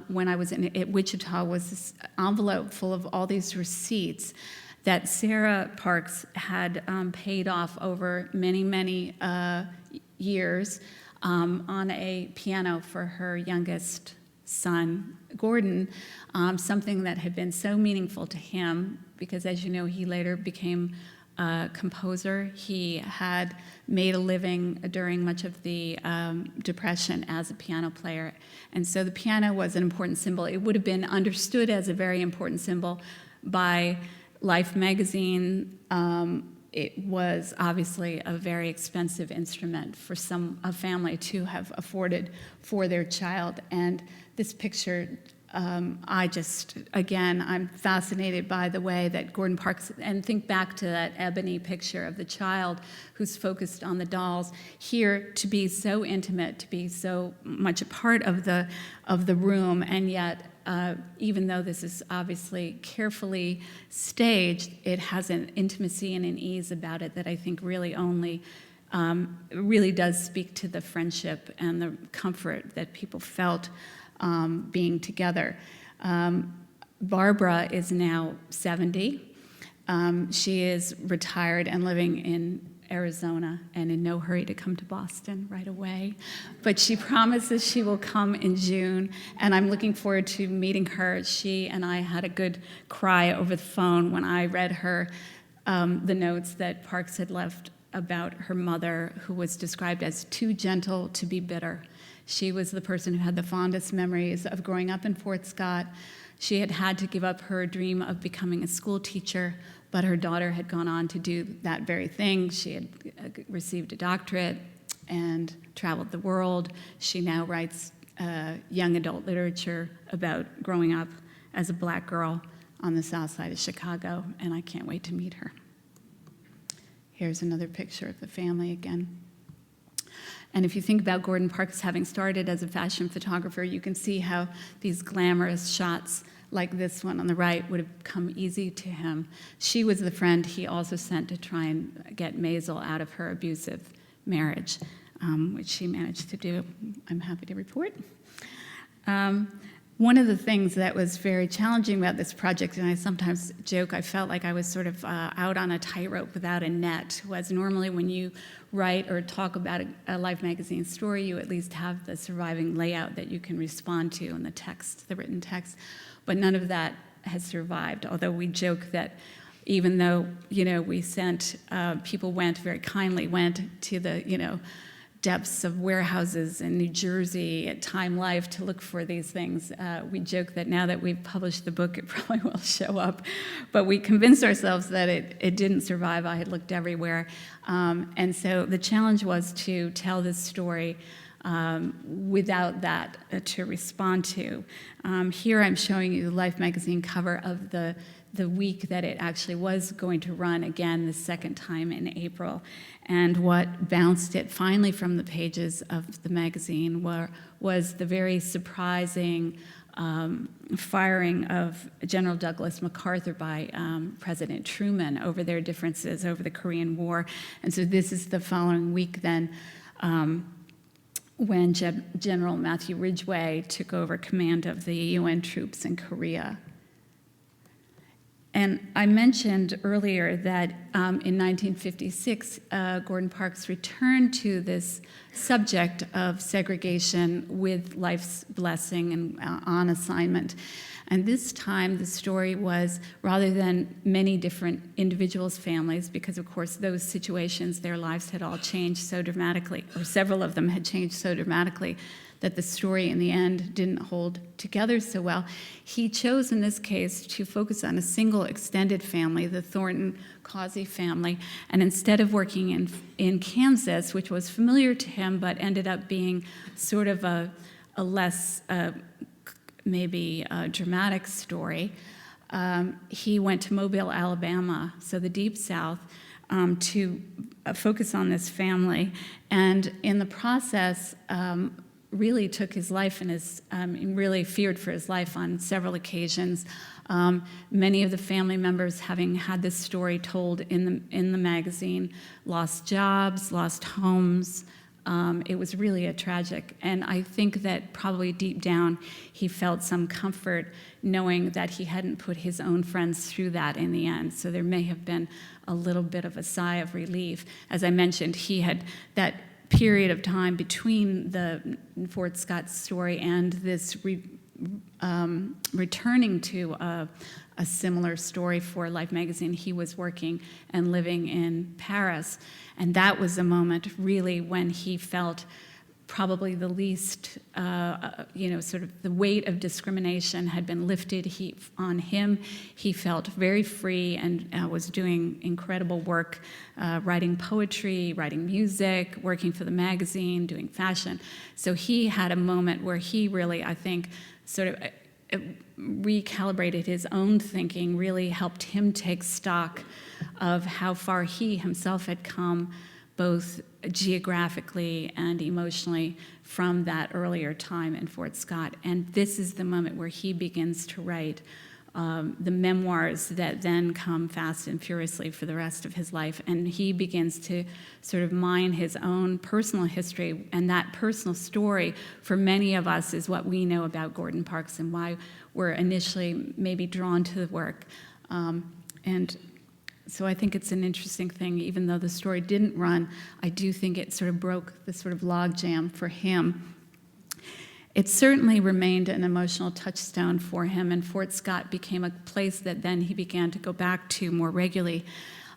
when I was at Wichita was this envelope full of all these receipts that Sarah Parks had paid off over many, many years on a piano for her youngest son, Gordon, something that had been so meaningful to him because, as you know, he later became a composer. He had made a living during much of the Depression as a piano player. And so the piano was an important symbol. It would have been understood as a very important symbol by Life magazine. It was obviously a very expensive instrument for a family to have afforded for their child. And this picture, I'm fascinated by the way that Gordon Parks, and think back to that ebony picture of the child who's focused on the dolls. Here, to be so intimate, to be so much a part of the room, and yet even though this is obviously carefully staged, it has an intimacy and an ease about it that I think really really does speak to the friendship and the comfort that people felt being together. Barbara is now 70, She is retired and living in Arizona and in no hurry to come to Boston right away. But she promises she will come in June, and I'm looking forward to meeting her. She and I had a good cry over the phone when I read her the notes that Parks had left about her mother, who was described as too gentle to be bitter. She was the person who had the fondest memories of growing up in Fort Scott. She had had to give up her dream of becoming a school teacher, but her daughter had gone on to do that very thing. She had received a doctorate and traveled the world. She now writes young adult literature about growing up as a black girl on the south side of Chicago, and I can't wait to meet her. Here's another picture of the family again. And if you think about Gordon Parks having started as a fashion photographer, you can see how these glamorous shots like this one on the right would have come easy to him. She was the friend he also sent to try and get Maisel out of her abusive marriage, which she managed to do, I'm happy to report. One of the things that was very challenging about this project, and I sometimes joke, I felt like I was sort of out on a tightrope without a net, was normally when you write or talk about a Life magazine story, you at least have the surviving layout that you can respond to in the text, the written text. But none of that has survived, although we joke that even though, we sent, people very kindly went to the, depths of warehouses in New Jersey at Time Life to look for these things. We joke that now that we've published the book, it probably will show up. But we convinced ourselves that it didn't survive. I had looked everywhere. And so the challenge was to tell this story without that to respond to. Here I'm showing you the Life magazine cover of the week that it actually was going to run again the second time in April. And what bounced it finally from the pages of the magazine was the very surprising firing of General Douglas MacArthur by President Truman over their differences over the Korean War. And so this is the following week then when General Matthew Ridgway took over command of the UN troops in Korea. And I mentioned earlier that in 1956, Gordon Parks returned to this subject of segregation with Life's blessing and on assignment. And this time, the story was, rather than many different individuals' families, because of course those situations, their lives had all changed so dramatically, or several of them had changed so dramatically, that the story in the end didn't hold together so well. He chose in this case to focus on a single extended family, the Thornton Causey family, and instead of working in Kansas, which was familiar to him but ended up being sort of a less maybe a dramatic story, he went to Mobile, Alabama, so the Deep South, to focus on this family, and in the process really took his life and really feared for his life on several occasions. Many of the family members, having had this story told in the magazine, lost jobs, lost homes. It was really a tragic, and I think that probably deep down he felt some comfort knowing that he hadn't put his own friends through that in the end. So there may have been a little bit of a sigh of relief. As I mentioned, he had that period of time between the Fort Scott story and this returning to a similar story for Life magazine. He was working and living in Paris, and that was a moment really when he felt probably the least, sort of the weight of discrimination had been lifted on him. He felt very free and was doing incredible work, writing poetry, writing music, working for the magazine, doing fashion. So he had a moment where he really, I think, sort of recalibrated his own thinking, really helped him take stock of how far he himself had come, both geographically and emotionally, from that earlier time in Fort Scott. And this is the moment where he begins to write the memoirs that then come fast and furiously for the rest of his life. And he begins to sort of mine his own personal history, and that personal story, for many of us, is what we know about Gordon Parks and why we're initially maybe drawn to the work. And So I think it's an interesting thing. Even though the story didn't run, I do think it sort of broke the sort of logjam for him. It certainly remained an emotional touchstone for him, and Fort Scott became a place that then he began to go back to more regularly.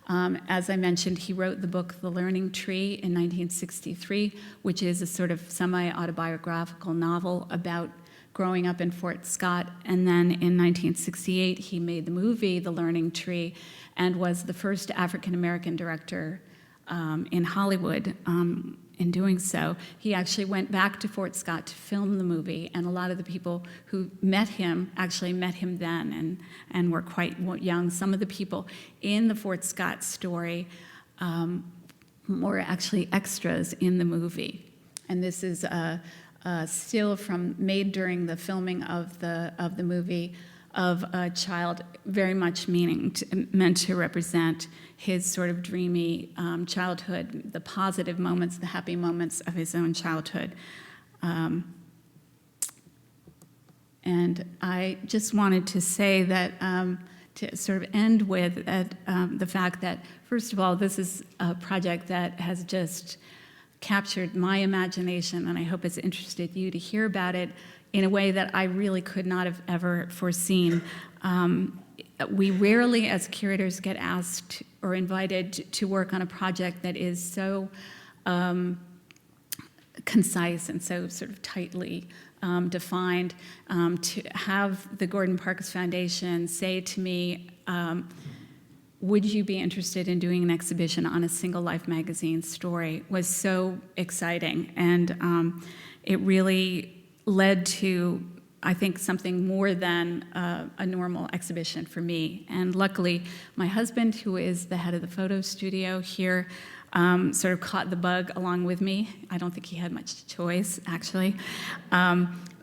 As I mentioned, he wrote the book The Learning Tree in 1963, which is a sort of semi-autobiographical novel about growing up in Fort Scott. And then in 1968, he made the movie The Learning Tree and was the first African-American director in Hollywood. In doing so, he actually went back to Fort Scott to film the movie, and a lot of the people who met him actually met him then and were quite young. Some of the people in the Fort Scott story were actually extras in the movie. And this is a still made during the filming of the movie of a child very much meant to represent his sort of dreamy childhood, the positive moments, the happy moments of his own childhood. And I just wanted to say that, to sort of end with the fact that, first of all, this is a project that has just captured my imagination, and I hope it's interested you to hear about it in a way that I really could not have ever foreseen. We rarely, as curators, get asked or invited to work on a project that is so concise and so sort of tightly defined. To have the Gordon Parks Foundation say to me, would you be interested in doing an exhibition on a single Life magazine story, was so exciting. And it really led to, I think, something more than a normal exhibition for me. And luckily, my husband, who is the head of the photo studio here, sort of caught the bug along with me. I don't think he had much choice, actually.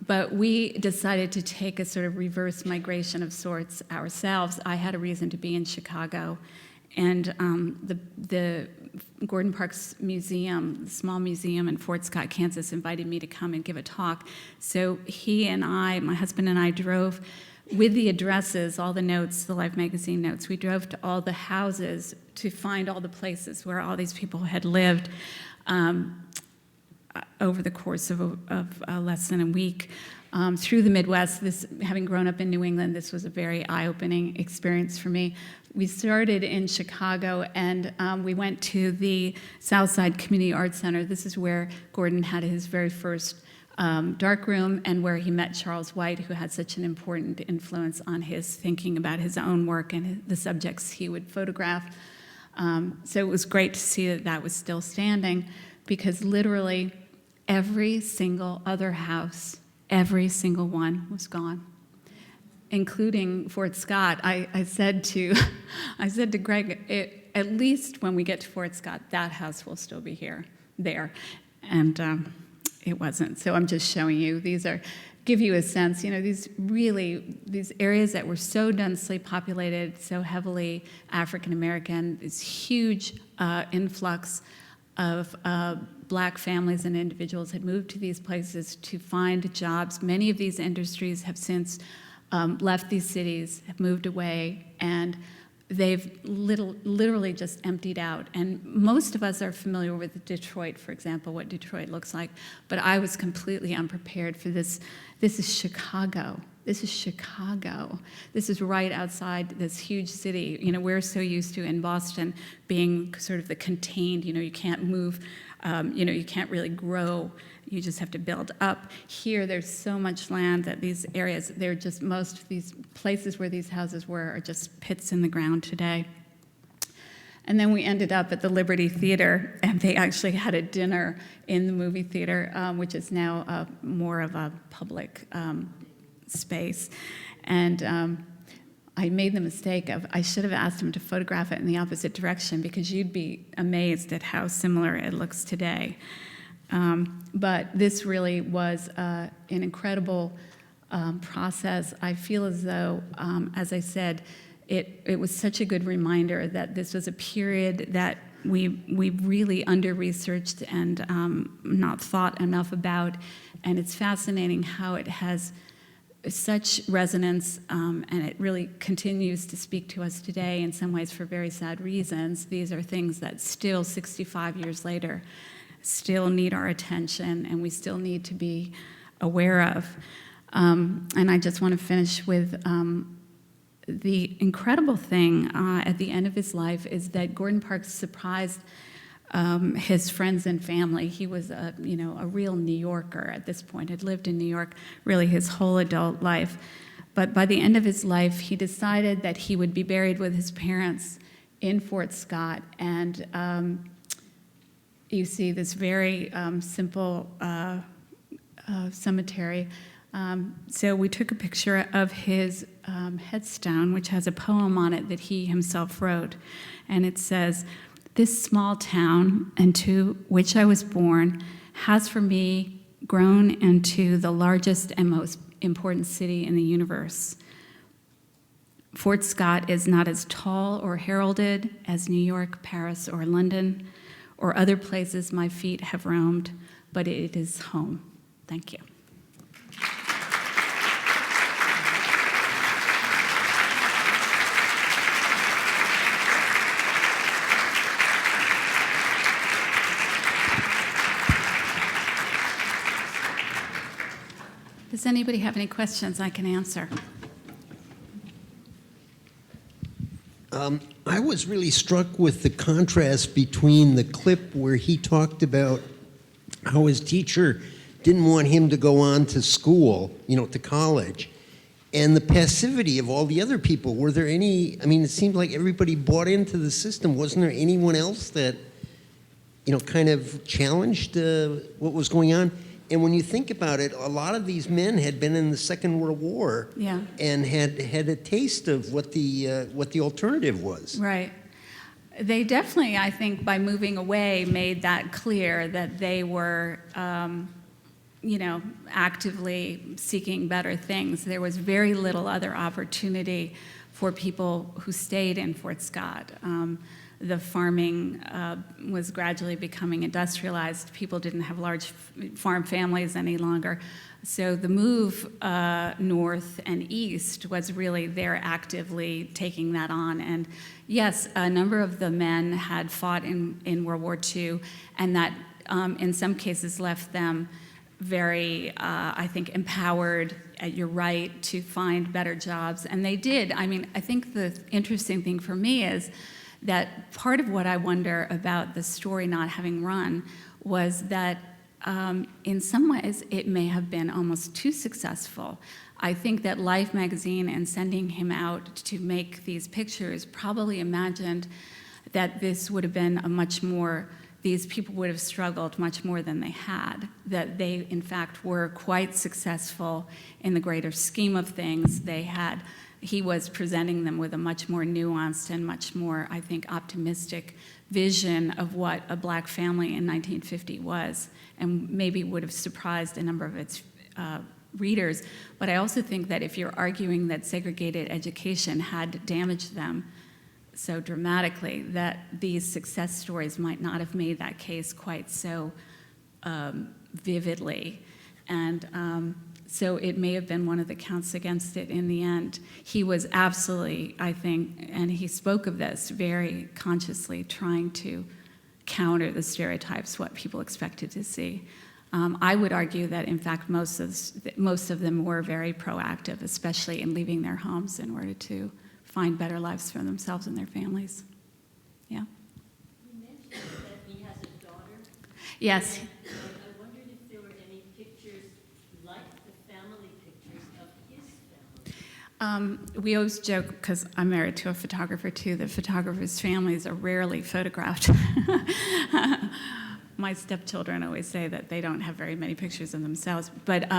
But we decided to take a sort of reverse migration of sorts ourselves. I had a reason to be in Chicago, and the Gordon Parks Museum, the small museum in Fort Scott, Kansas, invited me to come and give a talk. So he and I, my husband and I, drove with the addresses, all the notes, the Life magazine notes. We drove to all the houses to find all the places where all these people had lived over the course of less than a week. Through the Midwest, having grown up in New England, this was a very eye-opening experience for me. We started in Chicago, and we went to the Southside Community Arts Center. This is where Gordon had his very first darkroom, and where he met Charles White, who had such an important influence on his thinking about his own work and the subjects he would photograph. So it was great to see that that was still standing, because literally every single other house, every single one was gone, including Fort Scott. I said to Greg, at least when we get to Fort Scott, that house will still be there, and it wasn't. So I'm just showing you. These give you a sense. These areas that were so densely populated, so heavily African American, this huge influx of Black families and individuals had moved to these places to find jobs. Many of these industries have since left these cities, have moved away, and they've literally just emptied out. And most of us are familiar with Detroit, for example, what Detroit looks like, but I was completely unprepared for this. This is Chicago. This is Chicago. This is right outside this huge city. We're so used to in Boston being sort of the contained, you can't move, you can't really grow. You just have to build up. Here, there's so much land that these areas, they're just, most of these places where these houses were are just pits in the ground today. And then we ended up at the Liberty Theater, and they actually had a dinner in the movie theater, which is now more of a public space. And I made the mistake of, I should have asked him to photograph it in the opposite direction, because you'd be amazed at how similar it looks today. But this really was an incredible process. I feel as though, as I said, it was such a good reminder that this was a period that we really under-researched and not thought enough about. And it's fascinating how it has such resonance, and it really continues to speak to us today, in some ways for very sad reasons. These are things that still, 65 years later, still need our attention, and we still need to be aware of. And I just want to finish with the incredible thing at the end of his life is that Gordon Parks surprised his friends and family. He was a real New Yorker at this point, had lived in New York really his whole adult life. But by the end of his life, he decided that he would be buried with his parents in Fort Scott. And you see this very simple cemetery. So we took a picture of his headstone, which has a poem on it that he himself wrote. And it says, "This small town into which I was born has for me grown into the largest and most important city in the universe. Fort Scott is not as tall or heralded as New York, Paris, or London, or other places my feet have roamed, but it is home." Thank you. Does anybody have any questions I can answer? I was really struck with the contrast between the clip where he talked about how his teacher didn't want him to go on to school, to college, and the passivity of all the other people. Were there any, it seemed like everybody bought into the system. Wasn't there anyone else that, kind of challenged what was going on? And when you think about it, a lot of these men had been in the Second World War, Yeah. and had a taste of what the alternative was. Right. They definitely, I think, by moving away, made that clear that they were, actively seeking better things. There was very little other opportunity for people who stayed in Fort Scott. The farming was gradually becoming industrialized. People didn't have large farm families any longer. So the move north and east was really they're actively taking that on. And yes, a number of the men had fought in World War II, and that in some cases left them very, I think, empowered. You're right, to find better jobs. And they did. I think the interesting thing for me is that part of what I wonder about the story not having run was that in some ways it may have been almost too successful. I think that Life magazine and sending him out to make these pictures probably imagined that this would have been these people would have struggled much more than they had, that they in fact were quite successful in the greater scheme of things. He was presenting them with a much more nuanced and much more, I think, optimistic vision of what a black family in 1950 was, and maybe would have surprised a number of its readers. But I also think that if you're arguing that segregated education had damaged them so dramatically, that these success stories might not have made that case quite so vividly. And so it may have been one of the counts against it in the end. He was absolutely, I think, and he spoke of this very consciously, trying to counter the stereotypes, what people expected to see. I would argue that, in fact, most of them were very proactive, especially in leaving their homes in order to find better lives for themselves and their families. Yeah. You mentioned that he has a daughter. Yes. I wondered if there were any pictures like the family pictures of his family. We always joke, because I'm married to a photographer too, that photographers' families are rarely photographed. My stepchildren always say that they don't have very many pictures of themselves. But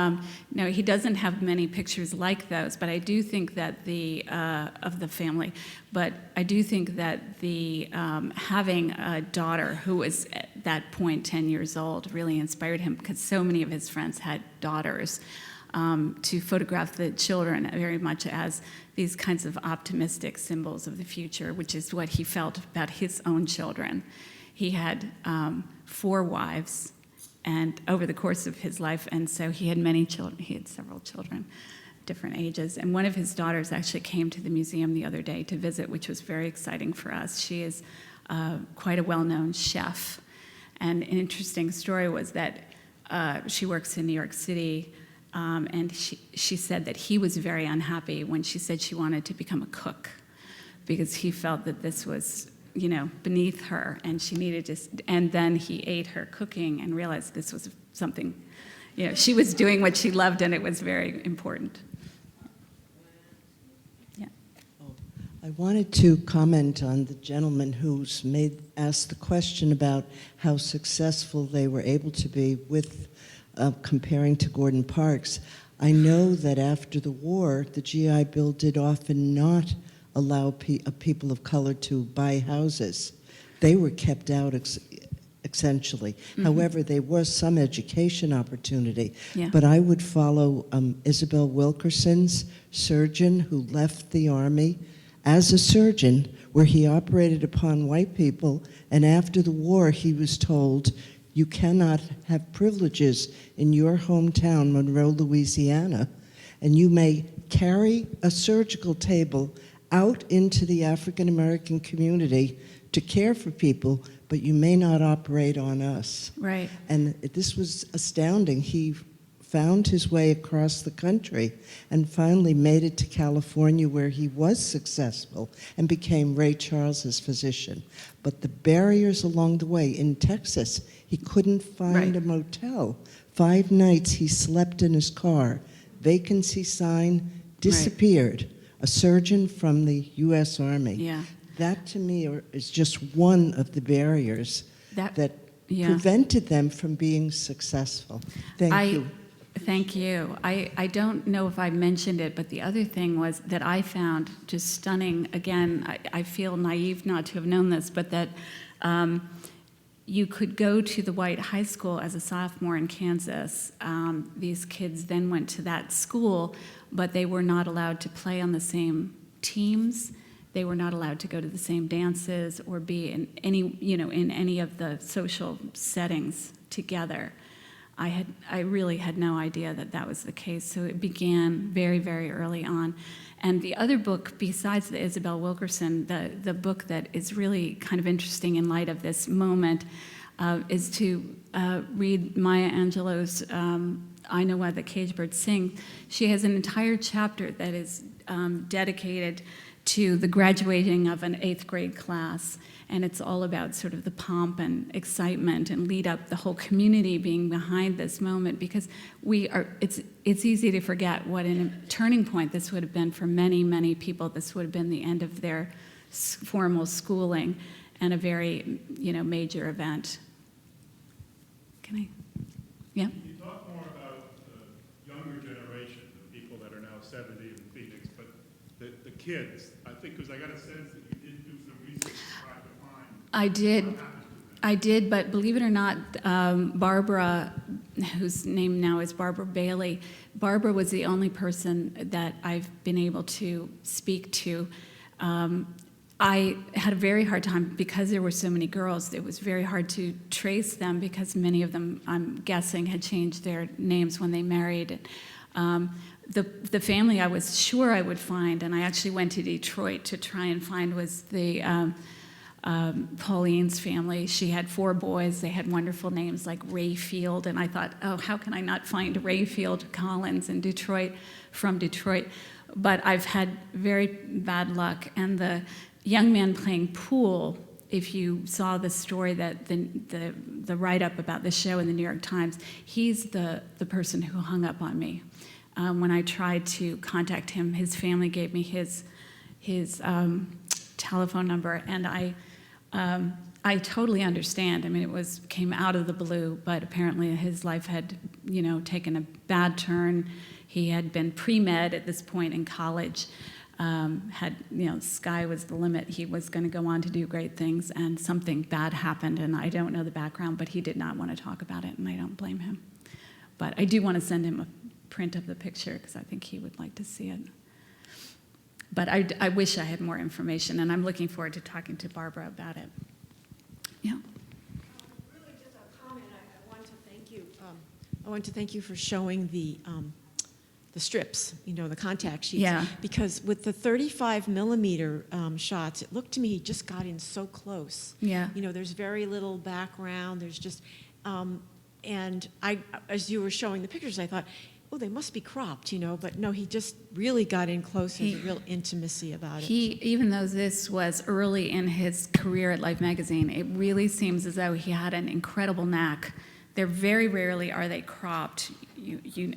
no, he doesn't have many pictures like those. But I do think that of the family. But I do think that the having a daughter who was at that point 10 years old really inspired him, because so many of his friends had daughters. To photograph the children very much as these kinds of optimistic symbols of the future, which is what he felt about his own children. He had 4 wives, and over the course of his life, and so he had many children. He had several children, different ages. And one of his daughters actually came to the museum the other day to visit, which was very exciting for us. She is quite a well-known chef. And an interesting story was that she works in New York City, and she said that he was very unhappy when she said she wanted to become a cook, because he felt that this was, beneath her, and she needed to. And then he ate her cooking and realized this was something, she was doing what she loved, and it was very important. Yeah. I wanted to comment on the gentleman who's asked the question about how successful they were able to be with comparing to Gordon Parks. I know that after the war, the GI Bill did often not allow people of color to buy houses. They were kept out essentially. Mm-hmm. However, there was some education opportunity. Yeah. But I would follow Isabel Wilkerson's surgeon who left the Army as a surgeon, where he operated upon white people, and after the war he was told, you cannot have privileges in your hometown, Monroe, Louisiana, and you may carry a surgical table out into the African American community to care for people, but you may not operate on us. Right. And this was astounding. He found his way across the country and finally made it to California, where he was successful and became Ray Charles's physician. But the barriers along the way, in Texas, he couldn't find a motel. 5 nights he slept in his car. Vacancy sign, disappeared. A surgeon from the U.S. Army. Yeah. That, to me, is just one of the barriers that prevented them from being successful. Thank you. Thank you. I don't know if I mentioned it, but the other thing was that I found just stunning. Again, I feel naive not to have known this, but that you could go to the white high school as a sophomore in Kansas. These kids then went to that school, but they were not allowed to play on the same teams. They were not allowed to go to the same dances or be in any of the social settings together. I really had no idea that was the case. So it began very, very early on. And the other book, besides the Isabel Wilkerson, the book that is really kind of interesting in light of this moment, is to read Maya Angelou's I Know Why the Cage Birds Sing. She has an entire chapter that is dedicated to the graduating of an 8th grade class, and it's all about sort of the pomp and excitement and lead up, the whole community being behind this moment, because it's easy to forget what a turning point this would have been for many, many people. This would have been the end of their formal schooling and a very, major event. Can I? Yeah? Can you talk more about the younger generation, the people that are now 70 in Phoenix, but the kids? I think, because I got a sense that you did do some research to try to find. I did, but believe it or not, Barbara, whose name now is Barbara Bailey, Barbara was the only person that I've been able to speak to. I had a very hard time, because there were so many girls, it was very hard to trace them, because many of them, I'm guessing, had changed their names when they married. The family I was sure I would find, and I actually went to Detroit to try and find, was the Pauline's family. She had 4 boys. They had wonderful names like Rayfield, and I thought, oh, how can I not find Rayfield Collins in Detroit, from Detroit? But I've had very bad luck, and the young man playing pool, if you saw the story that the write-up about the show in the New York Times, he's the person who hung up on me. When I tried to contact him, his family gave me his telephone number, and I totally understand. I mean, came out of the blue, but apparently his life had, taken a bad turn. He had been pre-med at this point in college. Sky was the limit. He was going to go on to do great things, and something bad happened, and I don't know the background, but he did not want to talk about it, and I don't blame him. But I do want to send him a print of the picture, because I think he would like to see it. But I wish I had more information, and I'm looking forward to talking to Barbara about it. Yeah. Really, just a comment. I want to thank you. I want to thank you for showing the the strips, the contact sheets. Yeah. Because with the 35 millimeter shots, it looked to me he just got in so close. Yeah. There's very little background. There's just, and as you were showing the pictures, I thought, oh, they must be cropped, but no, he just really got in close. There's a real intimacy about it. Even though this was early in his career at Life magazine, it really seems as though he had an incredible knack. They're very rarely are they cropped,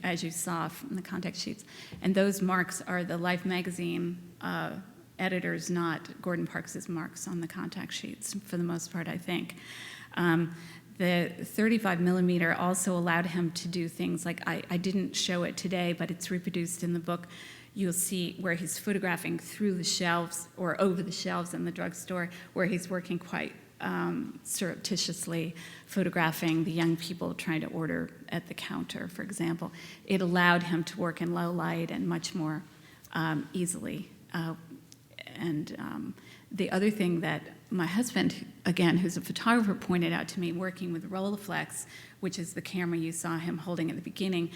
as you saw from the contact sheets. And those marks are the Life magazine editors, not Gordon Parks's marks on the contact sheets, for the most part, I think. The 35 millimeter also allowed him to do things like, I didn't show it today, but it's reproduced in the book. You'll see where he's photographing through the shelves or over the shelves in the drugstore, where he's working quite surreptitiously, photographing the young people trying to order at the counter, for example. It allowed him to work in low light and much more easily. The other thing that my husband, again, who's a photographer, pointed out to me, working with Rolleiflex, which is the camera you saw him holding at the beginning,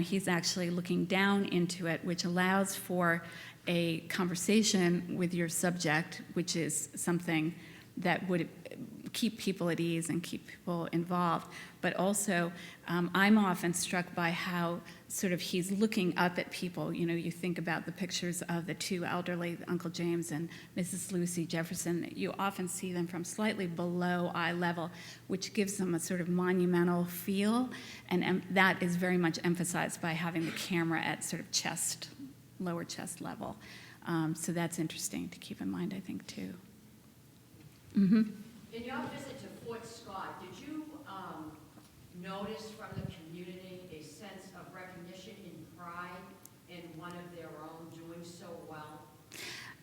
he's actually looking down into it, which allows for a conversation with your subject, which is something that would keep people at ease and keep people involved. But also, I'm often struck by how sort of he's looking up at people. You think about the pictures of the two elderly, Uncle James and Mrs. Lucy Jefferson. You often see them from slightly below eye level, which gives them a sort of monumental feel. And that is very much emphasized by having the camera at sort of lower chest level. So that's interesting to keep in mind, I think, too. Mm-hmm. In your visit to Fort Scott, did you notice from the community a sense of recognition and pride in one of their own doing so well?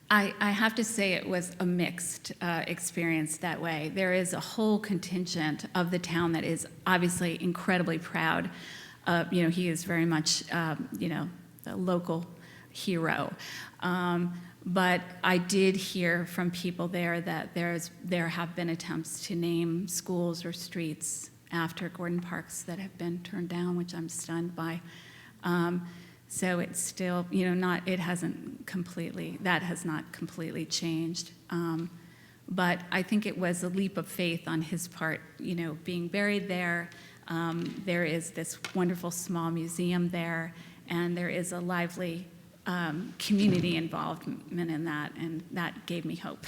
I have to say it was a mixed experience that way. There is a whole contingent of the town that is obviously incredibly proud. He is very much, the local hero. But I did hear from people there that there have been attempts to name schools or streets after Gordon Parks that have been turned down, which I'm stunned by. So it's still, that has not completely changed. But I think it was a leap of faith on his part, being buried there. There is this wonderful small museum there, and there is a lively community involvement in that, and that gave me hope.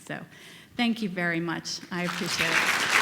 So thank you very much. I appreciate it.